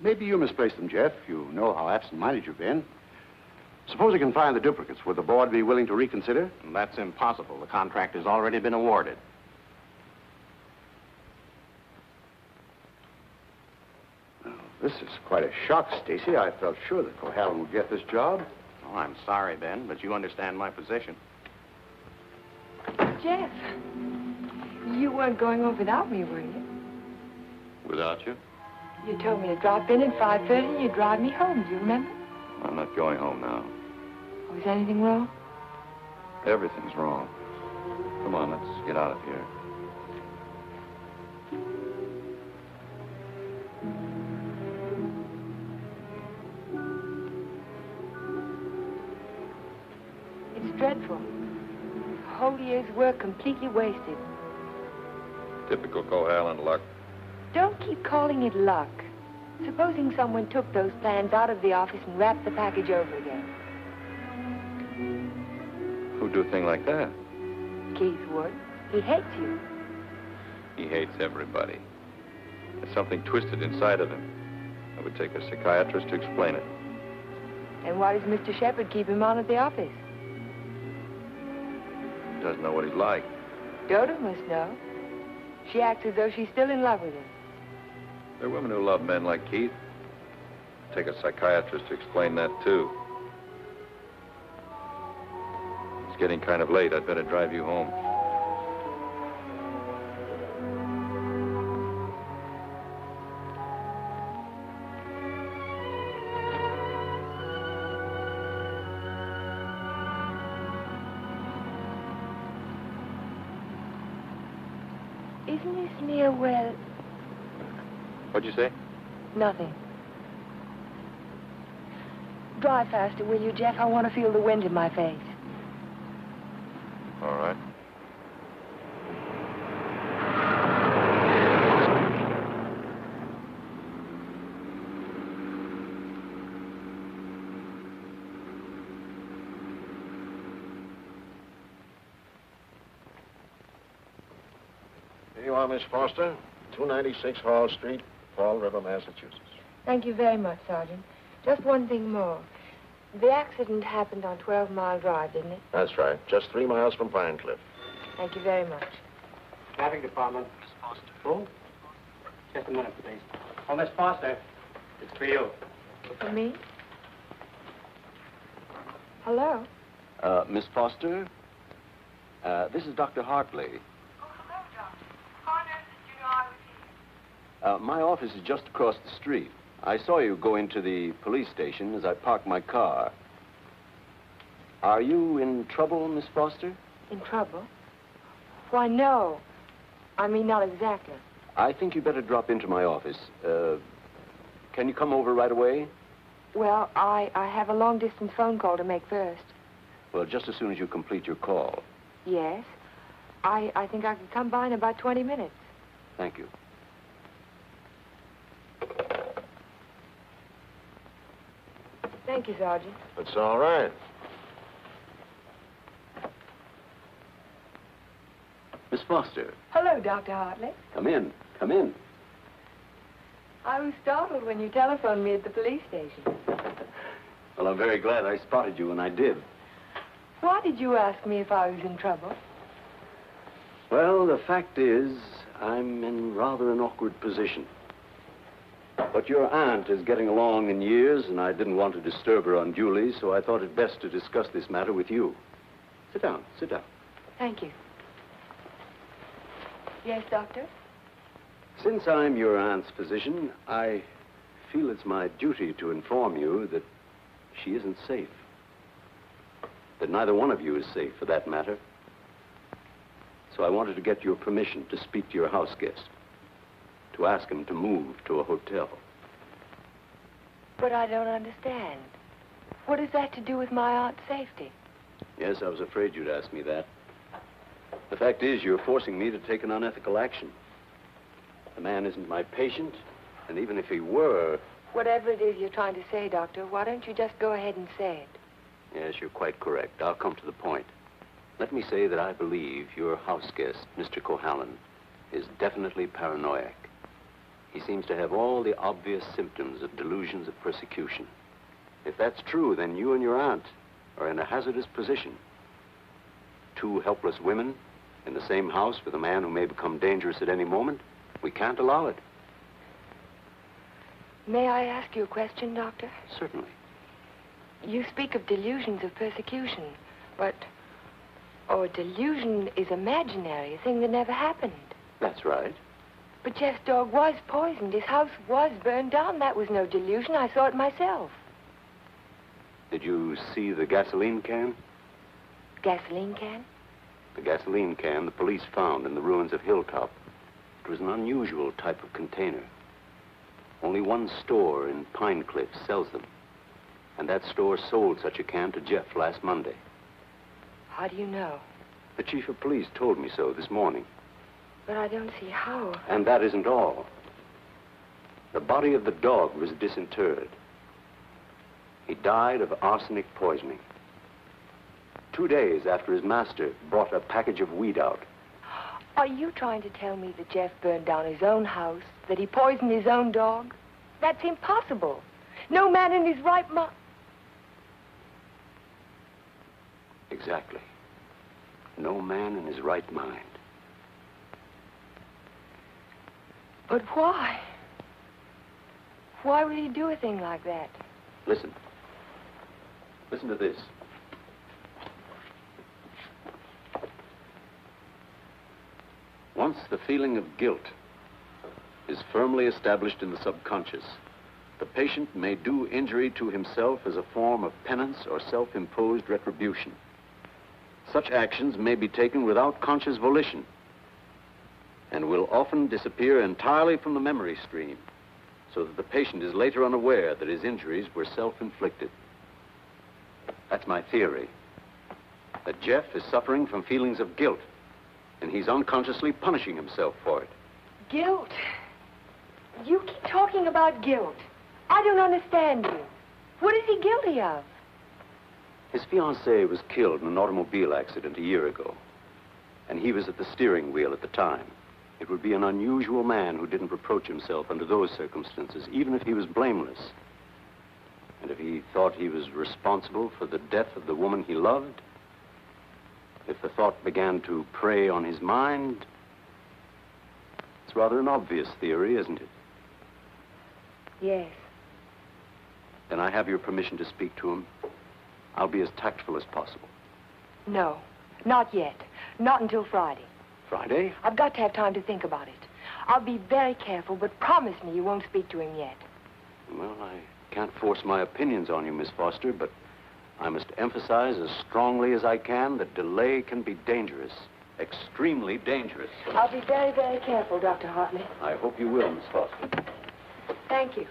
Maybe you misplaced them, Jeff. You know how absent-minded you've been. Suppose you can find the duplicates. Would the board be willing to reconsider? That's impossible. The contract has already been awarded. Well, this is quite a shock, Stacy. I felt sure that Cohalan would get this job. Oh, I'm sorry, Ben, but you understand my position. Jeff, you weren't going home without me, were you? Without you? You told me to drop in at 5:30 and you'd drive me home. Do you remember? I'm not going home now. Oh, is anything wrong? Everything's wrong. Come on, let's get out of here. It's dreadful. A whole year's work completely wasted. Typical Cohalan luck. Don't keep calling it luck. Supposing someone took those plans out of the office and wrapped the package over again. Who'd do a thing like that? Keith would. He hates you. He hates everybody. There's something twisted inside of him. It would take a psychiatrist to explain it. And why does Mr. Sheppard keep him on at the office? He doesn't know what he's like. Dodo must know. She acts as though she's still in love with him. There are women who love men like Keith. Take a psychiatrist to explain that, too. It's getting kind of late. I'd better drive you home. Isn't this near where... What'd you say? Nothing. Drive faster, will you, Jeff? I want to feel the wind in my face. All right. Here you are, Miss Foster. 296 Hall Street, Fall River, Massachusetts. Thank you very much, Sergeant. Just one thing more. The accident happened on 12 Mile Drive, didn't it? That's right. Just 3 miles from Pine Cliff. Thank you very much. Traffic department. Miss Foster. Who? Just a minute, please. Oh, Miss Foster. It's for you. For me? Hello? Miss Foster, this is Dr. Hartley. Oh, hello, Doctor. How on earth did you know I was here? My office is just across the street. I saw you go into the police station as I parked my car. Are you in trouble, Miss Foster? In trouble? Why, no. I mean, not exactly. I think you better drop into my office. Can you come over right away? Well, I have a long-distance phone call to make first. Well, just as soon as you complete your call. Yes. I think I could come by in about 20 minutes. Thank you. Thank you, Sergeant. It's all right. Miss Foster. Hello, Dr. Hartley. Come in. Come in. I was startled when you telephoned me at the police station. Well, I'm very glad I spotted you when I did. Why did you ask me if I was in trouble? Well, the fact is, I'm in rather an awkward position. But your aunt is getting along in years, and I didn't want to disturb her unduly, so I thought it best to discuss this matter with you. Sit down, sit down. Thank you. Yes, Doctor? Since I'm your aunt's physician, I feel it's my duty to inform you that she isn't safe. That neither one of you is safe, for that matter. So I wanted to get your permission to speak to your house guest, to ask him to move to a hotel. But I don't understand. What is that to do with my aunt's safety? Yes, I was afraid you'd ask me that. The fact is, you're forcing me to take an unethical action. The man isn't my patient, and even if he were... Whatever it is you're trying to say, Doctor, why don't you just go ahead and say it? Yes, you're quite correct. I'll come to the point. Let me say that I believe your house guest, Mr. Cohalan, is definitely paranoiac. He seems to have all the obvious symptoms of delusions of persecution. If that's true, then you and your aunt are in a hazardous position. Two helpless women in the same house with a man who may become dangerous at any moment. We can't allow it. May I ask you a question, Doctor? Certainly. You speak of delusions of persecution, but... Oh, a delusion is imaginary, a thing that never happened. That's right. But Jeff's dog was poisoned. His house was burned down. That was no delusion. I saw it myself. Did you see the gasoline can? Gasoline can? The gasoline can the police found in the ruins of Hilltop. It was an unusual type of container. Only one store in Pine Cliff sells them. And that store sold such a can to Jeff last Monday. How do you know? The chief of police told me so this morning. But I don't see how. And that isn't all. The body of the dog was disinterred. He died of arsenic poisoning. 2 days after his master brought a package of weed out. Are you trying to tell me that Jeff burned down his own house, that he poisoned his own dog? That's impossible. No man in his right mind... Exactly. No man in his right mind. But why? Why would he do a thing like that? Listen. Listen to this. Once the feeling of guilt is firmly established in the subconscious, the patient may do injury to himself as a form of penance or self-imposed retribution. Such actions may be taken without conscious volition and will often disappear entirely from the memory stream, so that the patient is later unaware that his injuries were self-inflicted. That's my theory, that Jeff is suffering from feelings of guilt, and he's unconsciously punishing himself for it. Guilt? You keep talking about guilt. I don't understand you. What is he guilty of? His fiancée was killed in an automobile accident a year ago, and he was at the steering wheel at the time. It would be an unusual man who didn't reproach himself under those circumstances, even if he was blameless. And if he thought he was responsible for the death of the woman he loved, if the thought began to prey on his mind, it's rather an obvious theory, isn't it? Yes. Then I have your permission to speak to him. I'll be as tactful as possible. No, not yet. Not until Friday. Friday? I've got to have time to think about it. I'll be very careful, but promise me you won't speak to him yet. Well, I can't force my opinions on you, Miss Foster, but I must emphasize as strongly as I can that delay can be dangerous. Extremely dangerous. I'll be very, very careful, Dr. Hartley. I hope you will, Miss Foster. Thank you.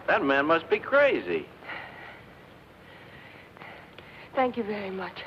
That man must be crazy. Thank you very much.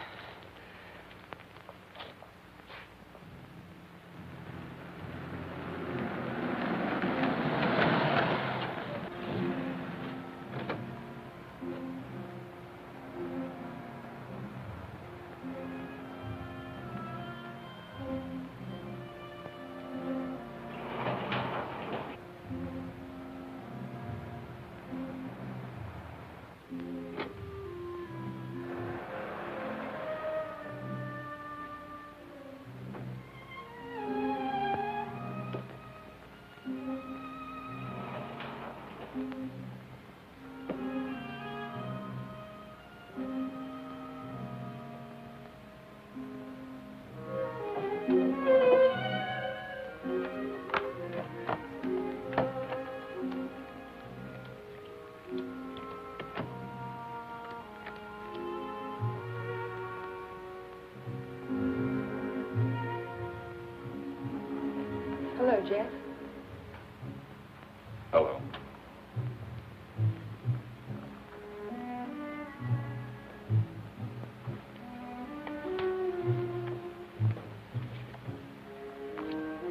Jeff. Hello.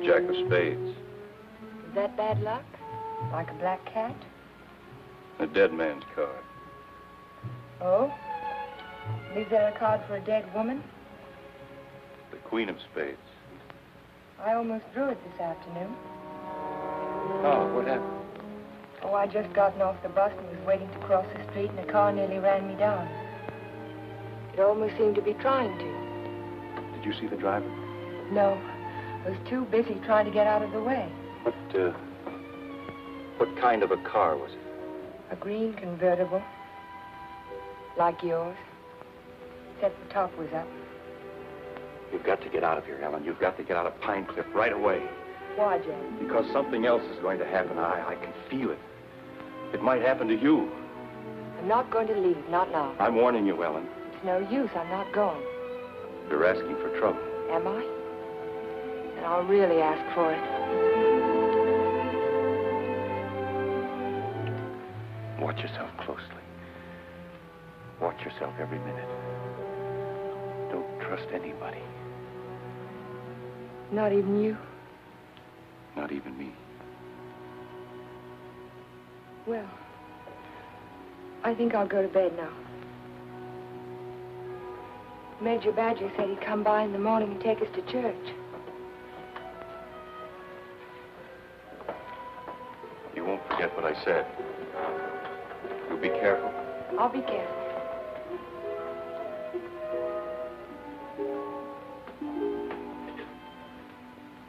Jack of spades. Is that bad luck? Like a black cat? A dead man's card. Oh? Is there a card for a dead woman? The queen of spades. I almost drew it this afternoon. Oh, what happened? Oh, I just gotten off the bus and was waiting to cross the street, and a car nearly ran me down. It almost seemed to be trying to. Did you see the driver? No. I was too busy trying to get out of the way. What kind of a car was it? A green convertible. Like yours. Except the top was up. You've got to get out of here, Ellen. You've got to get out of Pine Cliff right away. Why, James? Because something else is going to happen. I can feel it. It might happen to you. I'm not going to leave, not now. I'm warning you, Ellen. It's no use, I'm not going. You're asking for trouble. Am I? Then I'll really ask for it. Watch yourself closely. Watch yourself every minute. Don't trust anybody. Not even you? Not even me. Well, I think I'll go to bed now. Major Badger said he'd come by in the morning and take us to church. You won't forget what I said. You be careful. I'll be careful.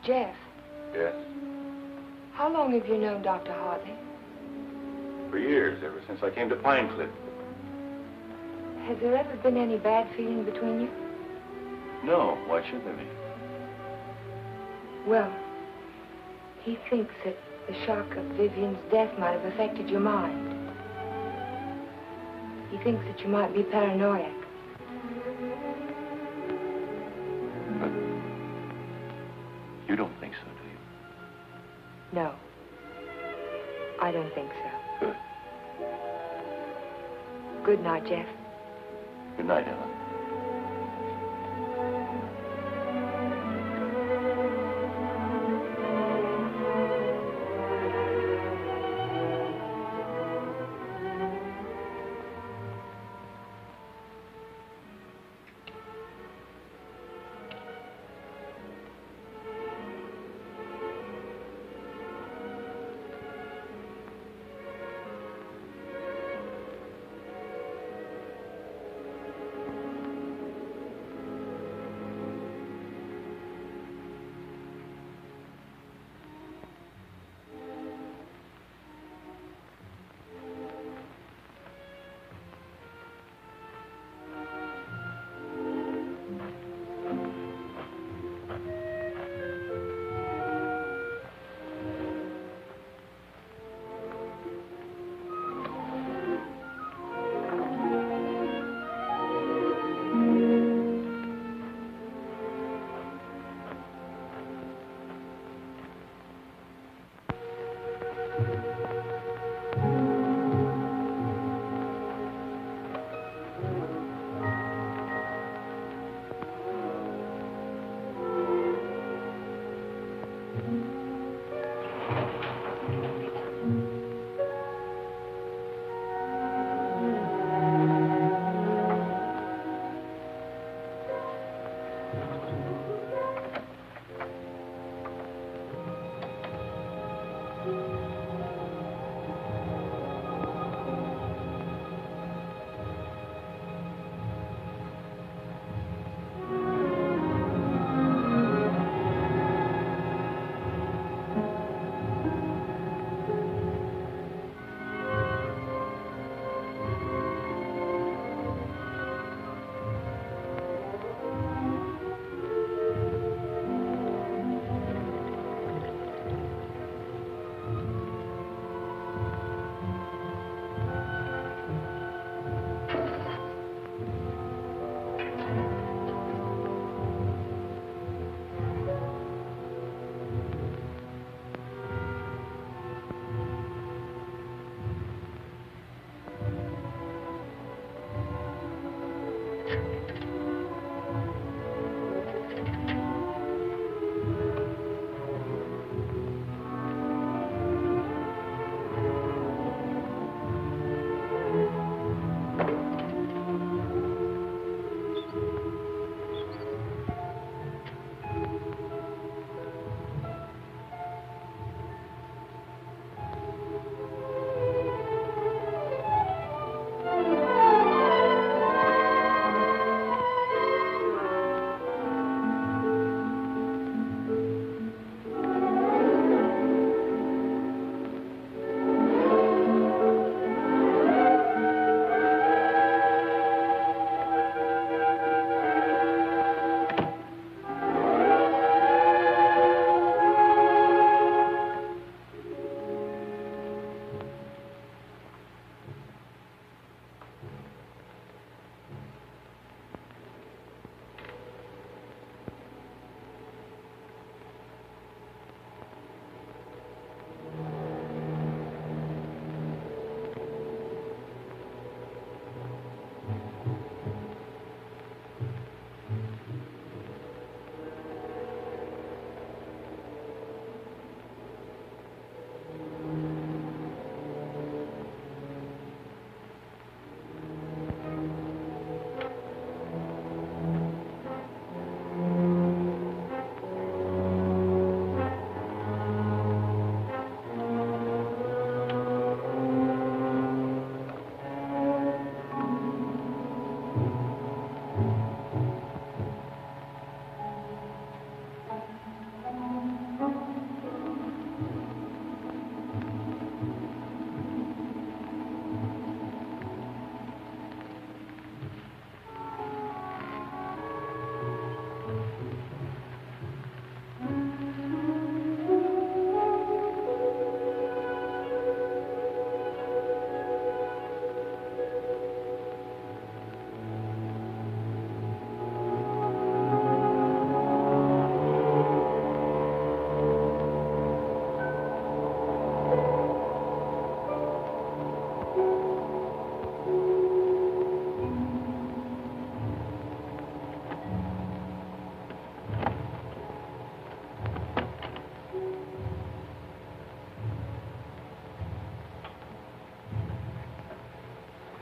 Jeff. Yes? How long have you known Dr. Hartley? For years, ever since I came to Pine Cliff. Has there ever been any bad feeling between you? No, why should there be? Well, he thinks that the shock of Vivian's death might have affected your mind. He thinks that you might be paranoid. But you don't think so, do you? No. I don't think so. Good. Good night, Jeff. Good night, Ellen.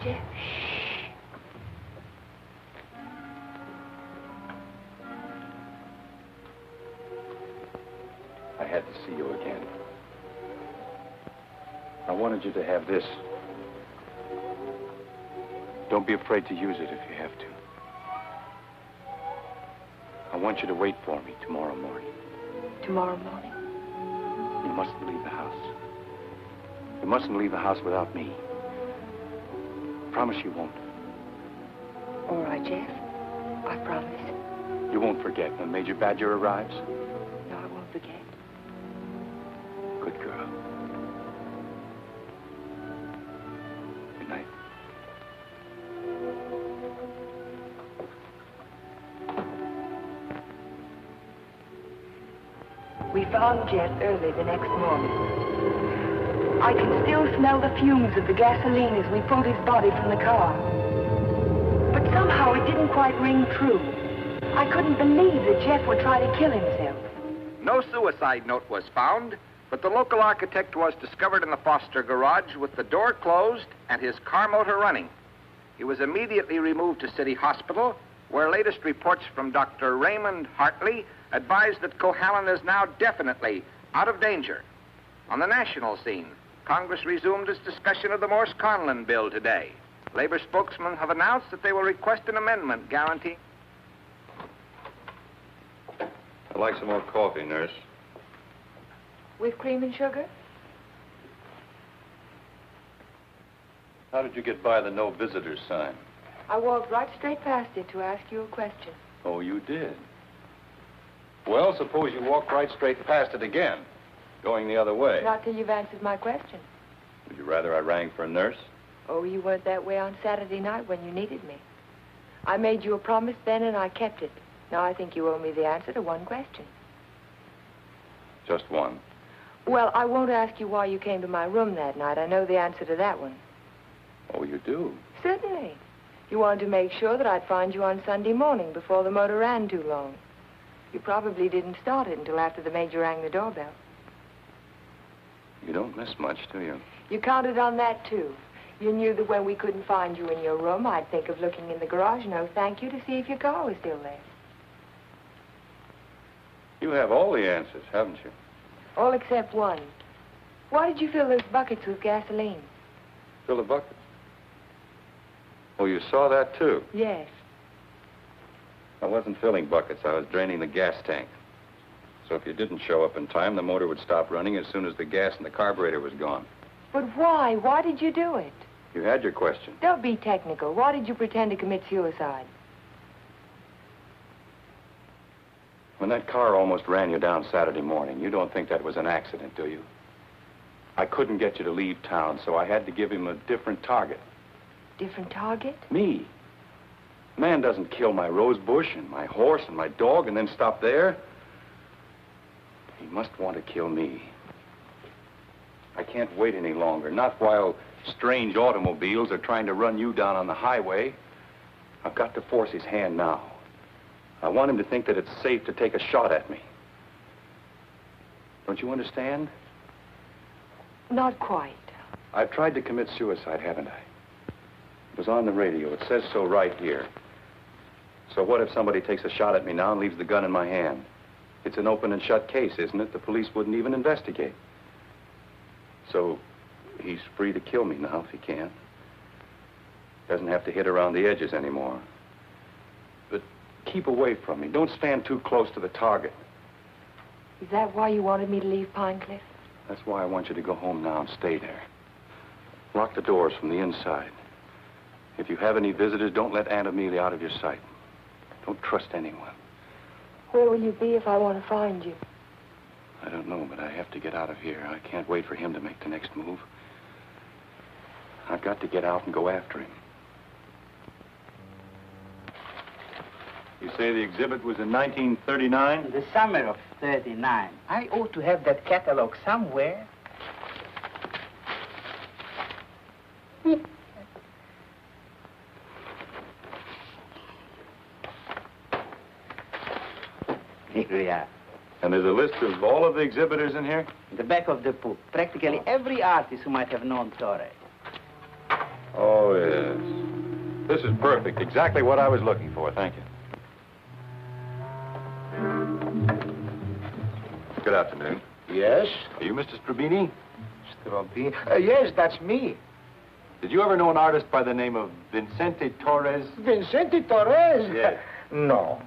Jeff. I had to see you again. I wanted you to have this. Don't be afraid to use it if you have to. I want you to wait for me tomorrow morning. Tomorrow morning? You mustn't leave the house. You mustn't leave the house without me. Promise you won't. All right, Jeff. I promise. You won't forget when Major Badger arrives? No, I won't forget. Good girl. Good night. We found Jeff early the next morning. I can still smell the fumes of the gasoline as we pulled his body from the car. But somehow it didn't quite ring true. I couldn't believe that Jeff would try to kill himself. No suicide note was found, but the local architect was discovered in the Foster garage with the door closed and his car motor running. He was immediately removed to City Hospital, where latest reports from Dr. Raymond Hartley advised that Cohalan is now definitely out of danger. On the national scene, Congress resumed its discussion of the Morse-Conlon bill today. Labor spokesmen have announced that they will request an amendment guaranteeing... I'd like some more coffee, nurse. With cream and sugar? How did you get by the no visitors sign? I walked right straight past it to ask you a question. Oh, you did? Well, suppose you walk right straight past it again, going the other way. Not till you've answered my question. Would you rather I rang for a nurse? Oh, you weren't that way on Saturday night when you needed me. I made you a promise then, and I kept it. Now I think you owe me the answer to one question. Just one. Well, I won't ask you why you came to my room that night. I know the answer to that one. Oh, you do? Certainly. You wanted to make sure that I'd find you on Sunday morning before the motor ran too long. You probably didn't start it until after the Major rang the doorbell. You don't miss much, do you? You counted on that, too. You knew that when we couldn't find you in your room, I'd think of looking in the garage, no thank you, to see if your car was still there. You have all the answers, haven't you? All except one. Why did you fill those buckets with gasoline? Fill the buckets? Oh, you saw that, too? Yes. I wasn't filling buckets. I was draining the gas tank. So if you didn't show up in time, the motor would stop running as soon as the gas in the carburetor was gone. But why? Why did you do it? You had your question. Don't be technical. Why did you pretend to commit suicide? When that car almost ran you down Saturday morning, you don't think that was an accident, do you? I couldn't get you to leave town, so I had to give him a different target. Different target? Me. Man doesn't kill my rose bush and my horse and my dog and then stop there. He must want to kill me. I can't wait any longer, not while strange automobiles are trying to run you down on the highway. I've got to force his hand now. I want him to think that it's safe to take a shot at me. Don't you understand? Not quite. I've tried to commit suicide, haven't I? It was on the radio. It says so right here. So what if somebody takes a shot at me now and leaves the gun in my hand? It's an open and shut case, isn't it? The police wouldn't even investigate. So he's free to kill me now if he can. Doesn't have to hit around the edges anymore. But keep away from me. Don't stand too close to the target. Is that why you wanted me to leave Pine Cliff? That's why I want you to go home now and stay there. Lock the doors from the inside. If you have any visitors, don't let Aunt Amelia out of your sight. Don't trust anyone. Where will you be if I want to find you? I don't know, but I have to get out of here. I can't wait for him to make the next move. I've got to get out and go after him. You say the exhibit was in 1939? The summer of 39. I ought to have that catalog somewhere. Here we are. And there's a list of all of the exhibitors in here? In the back of the book, practically every artist who might have known Torre. Oh, yes. This is perfect. Exactly what I was looking for. Thank you. Good afternoon. Yes? Are you Mr. Strabini? Strabini? Yes, that's me. Did you ever know an artist by the name of Vincente Torres? Vincente Torres? Yes. No.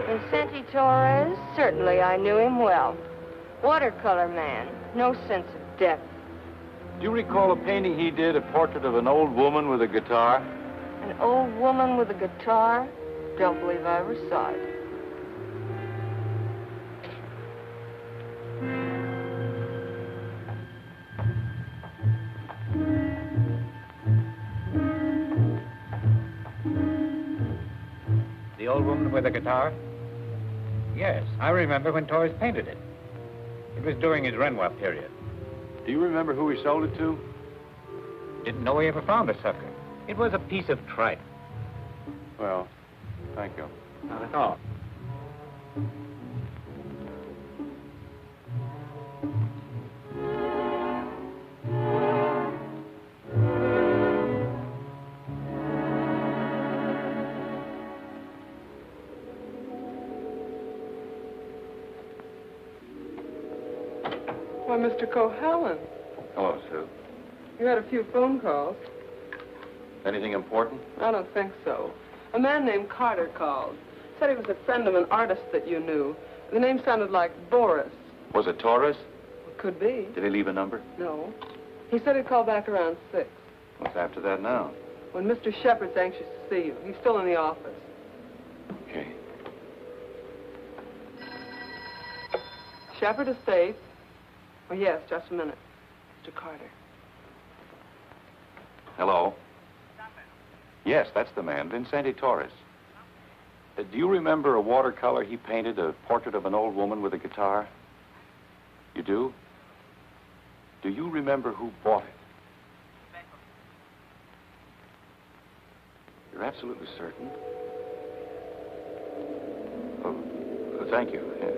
Vincente Torres? Certainly I knew him well. Watercolor man. No sense of depth. Do you recall a painting he did, a portrait of an old woman with a guitar? An old woman with a guitar? Don't believe I ever saw it. The old woman with the guitar? Yes, I remember when Torres painted it. It was during his Renoir period. Do you remember who he sold it to? Didn't know he ever found a sucker. It was a piece of tripe. Well, thank you. Not at all. Why, Mr. Cohalan, Hello, Sue. you had a few phone calls. Anything important? I don't think so. A man named Carter called. Said he was a friend of an artist that you knew. The name sounded like Boris. Was it Torres? Could be. Did he leave a number? No. He said he'd call back around 6. What's after that now? When Mr. Sheppard's anxious to see you. He's still in the office. Okay. Sheppard Estates. Oh, yes, just a minute. Mr. Carter. Hello? Yes, that's the man, Vincente Torres. Do you remember a watercolor he painted, a portrait of an old woman with a guitar? You do? Do you remember who bought it? You're absolutely certain? Oh, thank you. Yeah.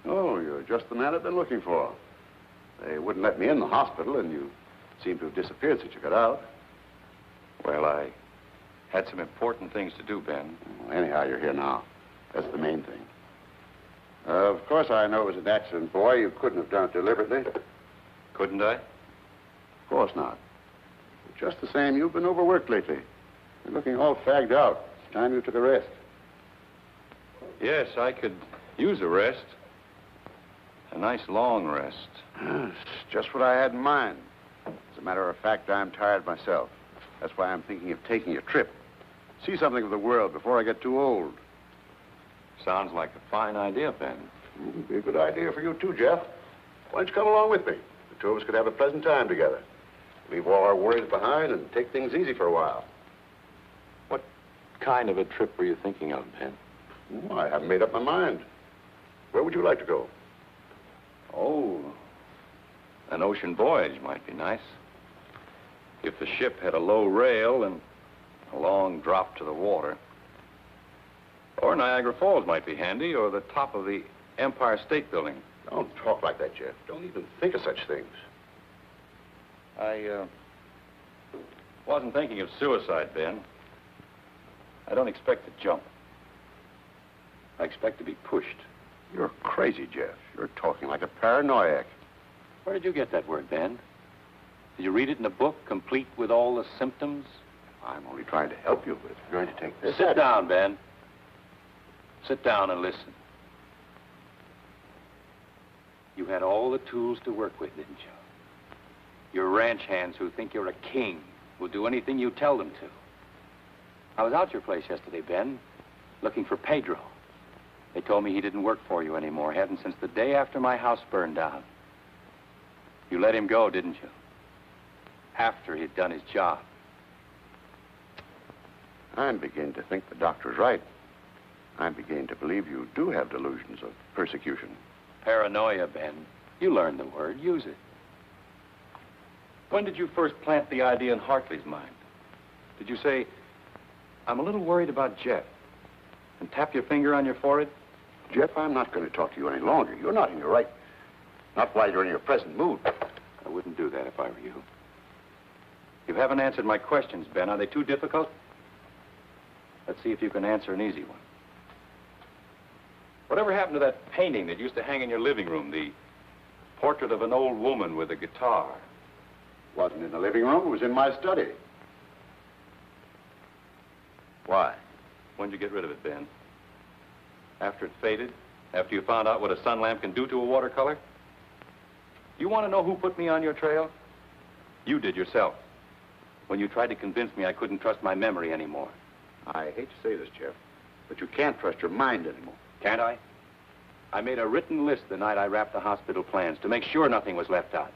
Oh, you're just the man I've been looking for. They wouldn't let me in the hospital, and you seem to have disappeared since you got out. Well, I had some important things to do, Ben. Well, anyhow, you're here now. That's the main thing. Of course, I know it was an accident, boy. You couldn't have done it deliberately. Couldn't I? Of course not. But just the same, you've been overworked lately. You're looking all fagged out. It's time you took a rest. Yes, I could use a rest. A nice long rest. It's just what I had in mind. As a matter of fact, I'm tired myself. That's why I'm thinking of taking a trip. See something of the world before I get too old. Sounds like a fine idea, Ben. It'd be a good idea for you, too, Jeff. Why don't you come along with me? The two of us could have a pleasant time together. Leave all our worries behind and take things easy for a while. What kind of a trip were you thinking of, Ben? Oh, I haven't made up my mind. Where would you like to go? Oh, an ocean voyage might be nice. If the ship had a low rail and a long drop to the water. Or Niagara Falls might be handy, or the top of the Empire State Building. Don't talk like that, Jeff. Don't even think of such things. I wasn't thinking of suicide, Ben. I don't expect to jump. I expect to be pushed. You're crazy, Jeff. You're talking like a paranoiac. Where did you get that word, Ben? Did you read it in a book, complete with all the symptoms? I'm only trying to help you, but if you're going to take this... Sit down, Ben. Sit down and listen. You had all the tools to work with, didn't you? Your ranch hands who think you're a king will do anything you tell them to. I was out your place yesterday, Ben, looking for Pedro. They told me he didn't work for you anymore, hadn't since the day after my house burned down. You let him go, didn't you? After he'd done his job. I'm beginning to think the doctor's right. I'm beginning to believe you do have delusions of persecution. Paranoia, Ben. You learned the word. Use it. When did you first plant the idea in Hartley's mind? Did you say, I'm a little worried about Jeff, and tap your finger on your forehead? Jeff, I'm not going to talk to you any longer. You're not in your right. Not while you're in your present mood. I wouldn't do that if I were you. You haven't answered my questions, Ben. Are they too difficult? Let's see if you can answer an easy one. Whatever happened to that painting that used to hang in your living room, the portrait of an old woman with a guitar? Wasn't in the living room. It was in my study. Why? When'd you get rid of it, Ben? After it faded? After you found out what a sun lamp can do to a watercolor? You want to know who put me on your trail? You did yourself. When you tried to convince me I couldn't trust my memory anymore. I hate to say this, Jeff, but you can't trust your mind anymore. Can't I? I made a written list the night I wrapped the hospital plans to make sure nothing was left out.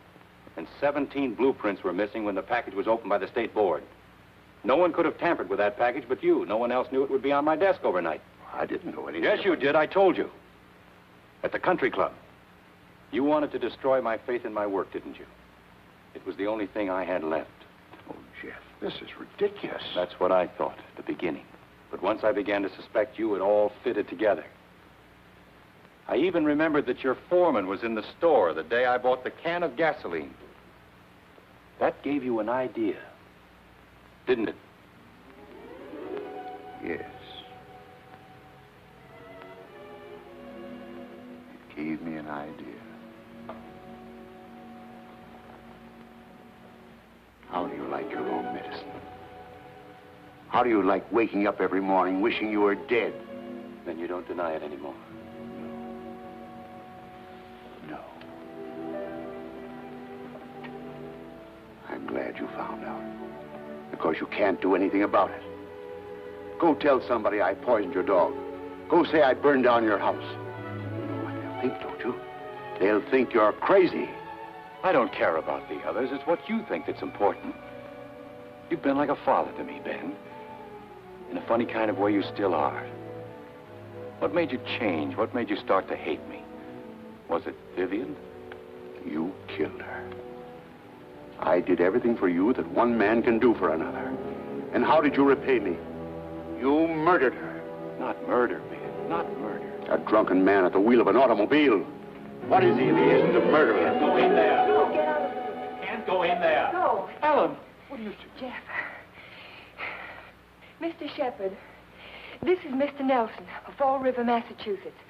And 17 blueprints were missing when the package was opened by the state board. No one could have tampered with that package but you. No one else knew it would be on my desk overnight. I didn't know anything. Yes, you did. I told you. At the country club. You wanted to destroy my faith in my work, didn't you? It was the only thing I had left. Oh, Jeff, this is ridiculous. That's what I thought at the beginning. But once I began to suspect you, it all fitted together. I even remembered that your foreman was in the store the day I bought the can of gasoline. That gave you an idea, didn't it? Yes. It gave me an idea. How do you like your own medicine? How do you like waking up every morning wishing you were dead? Then you don't deny it anymore. No. I'm glad you found out. Because you can't do anything about it. Go tell somebody I poisoned your dog. Go say I burned down your house. You know what they'll think, don't you? They'll think you're crazy. I don't care about the others. It's what you think that's important. You've been like a father to me, Ben. In a funny kind of way, you still are. What made you change? What made you start to hate me? Was it Vivian? You killed her. I did everything for you that one man can do for another. And how did you repay me? You murdered her. Not murder, Ben. Not murder. A drunken man at the wheel of an automobile. What is he if he isn't a murderer? Can't go in there. No, get out of the room. Can't go in there. Go. Ellen, what are you... Jeff. Mr. Sheppard, this is Mr. Nelson of Fall River, Massachusetts.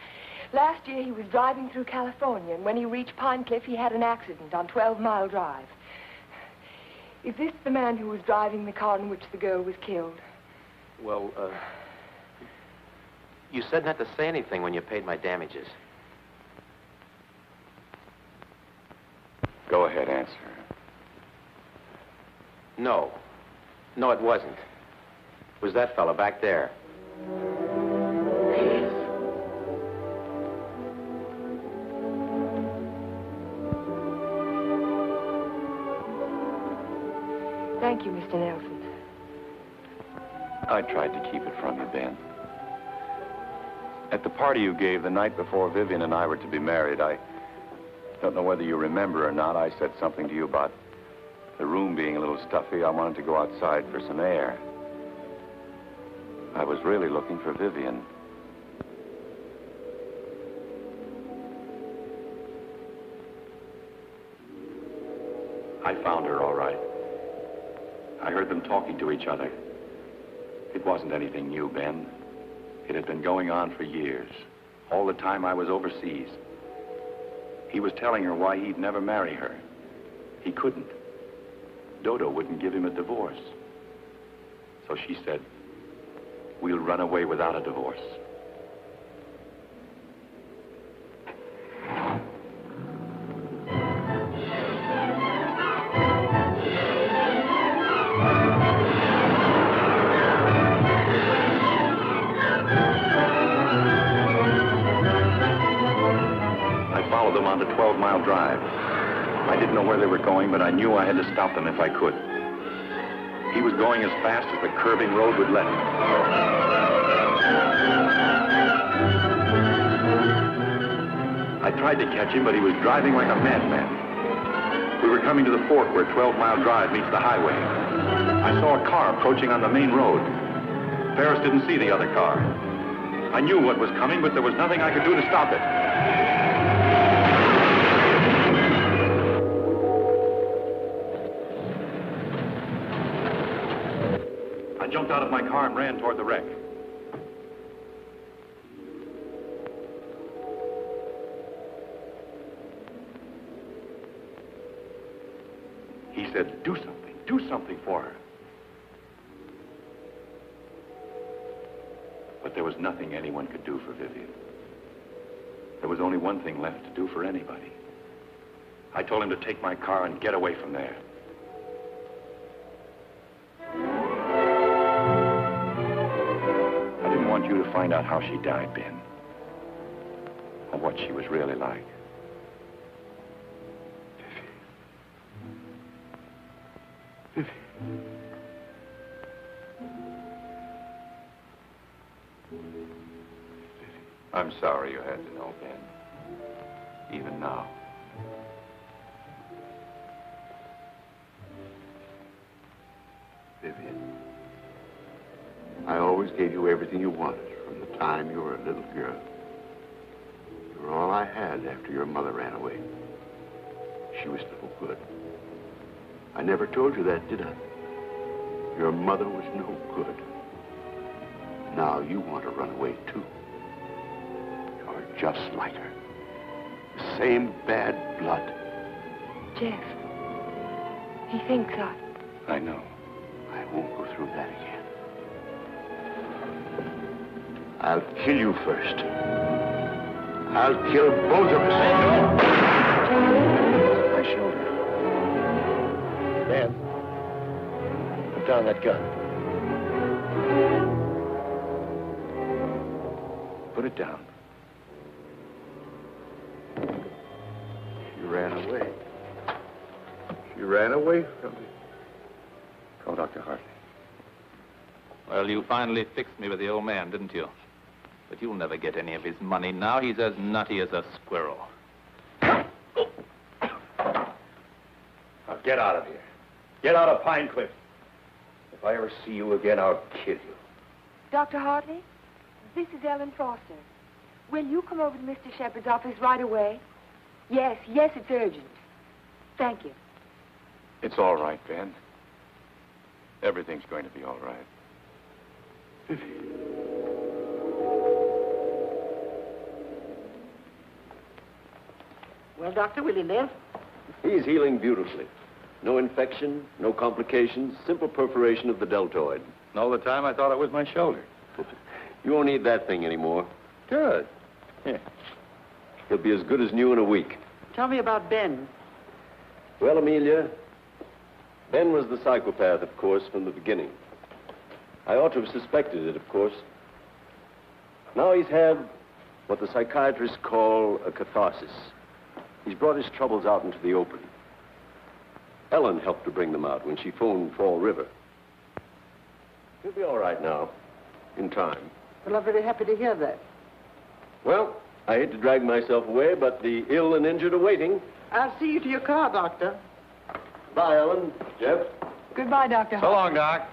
Last year he was driving through California, and when he reached Pine Cliff, he had an accident on 12 Mile Drive. Is this the man who was driving the car in which the girl was killed? Well, you said not to say anything when you paid my damages. Go ahead, answer. No. No, it wasn't. It was that fellow back there. Thank you, Mr. Nelson. I tried to keep it from you, Ben. At the party you gave the night before Vivian and I were to be married, I don't know whether you remember or not, I said something to you about the room being a little stuffy. I wanted to go outside for some air. I was really looking for Vivian. I found her, all right. I heard them talking to each other. It wasn't anything new, Ben. It had been going on for years, all the time I was overseas. He was telling her why he'd never marry her. He couldn't. Dodo wouldn't give him a divorce. So she said, we'll run away without a divorce. On the 12 Mile Drive. I didn't know where they were going, but I knew I had to stop them if I could. He was going as fast as the curving road would let him. I tried to catch him, but he was driving like a madman. We were coming to the fork where 12 Mile Drive meets the highway. I saw a car approaching on the main road. Ferris didn't see the other car. I knew what was coming, but there was nothing I could do to stop it. I jumped out of my car and ran toward the wreck. He said, do something for her. But there was nothing anyone could do for Vivian. There was only one thing left to do for anybody. I told him to take my car and get away from there. I didn't want you to find out how she died, Ben, or what she was really like. Vivian. I'm sorry you had to know, Ben. Even now. Vivian, I always gave you everything you wanted from the time you were a little girl. You were all I had after your mother ran away. She was no good. I never told you that, did I? Your mother was no good. Now you want to run away, too. You're just like her. The same bad blood. Jeff, he thinks I know. I won't go through that again. I'll kill you first. I'll kill both of us. My shoulder. Ben, put down that gun. Put it down. She ran away. She ran away from me. Call Dr. Hartley. Well, you finally fixed me with the old man, didn't you? But you'll never get any of his money now. He's as nutty as a squirrel. Now get out of here. Get out of Pine Cliff. If I ever see you again, I'll kill you. Dr. Hartley, this is Ellen Foster. Will you come over to Mr. Sheppard's office right away? Yes, it's urgent. Thank you. It's all right, Ben. Everything's going to be all right. Well, Doctor, will he live? He's healing beautifully. No infection, no complications, simple perforation of the deltoid. And all the time I thought it was my shoulder. You won't need that thing anymore. Good. Yeah. He'll be as good as new in a week. Tell me about Ben. Well, Amelia, Ben was the psychopath, of course, from the beginning. I ought to have suspected it, of course. Now he's had what the psychiatrists call a catharsis. He's brought his troubles out into the open. Ellen helped to bring them out when she phoned Fall River. He'll be all right now, in time. Well, I'm very happy to hear that. Well, I hate to drag myself away, but the ill and injured are waiting. I'll see you to your car, Doctor. Bye, Ellen. Jeff? Goodbye, Dr. So long, Doc.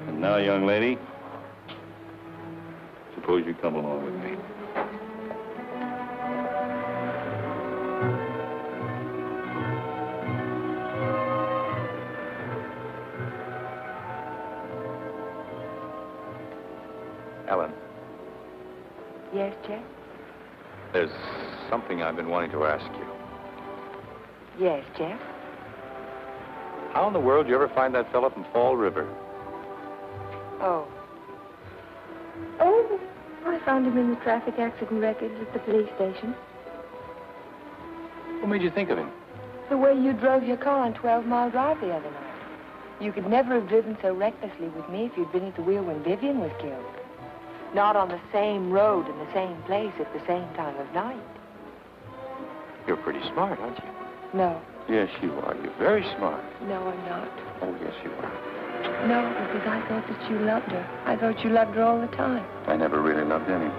And now, young lady, suppose you come along with me. Ellen. Yes, Jeff? There's something I've been wanting to ask you. Yes, Jeff? How in the world did you ever find that fellow from Fall River? Oh, I found him in the traffic accident records at the police station. What made you think of him? The way you drove your car on 12 Mile Drive the other night. You could never have driven so recklessly with me if you'd been at the wheel when Vivian was killed. Not on the same road in the same place at the same time of night. You're pretty smart, aren't you? No. Yes, you are. You're very smart. No, I'm not. Oh, yes, you are. No, because I thought that you loved her. I thought you loved her all the time. I never really loved anyone.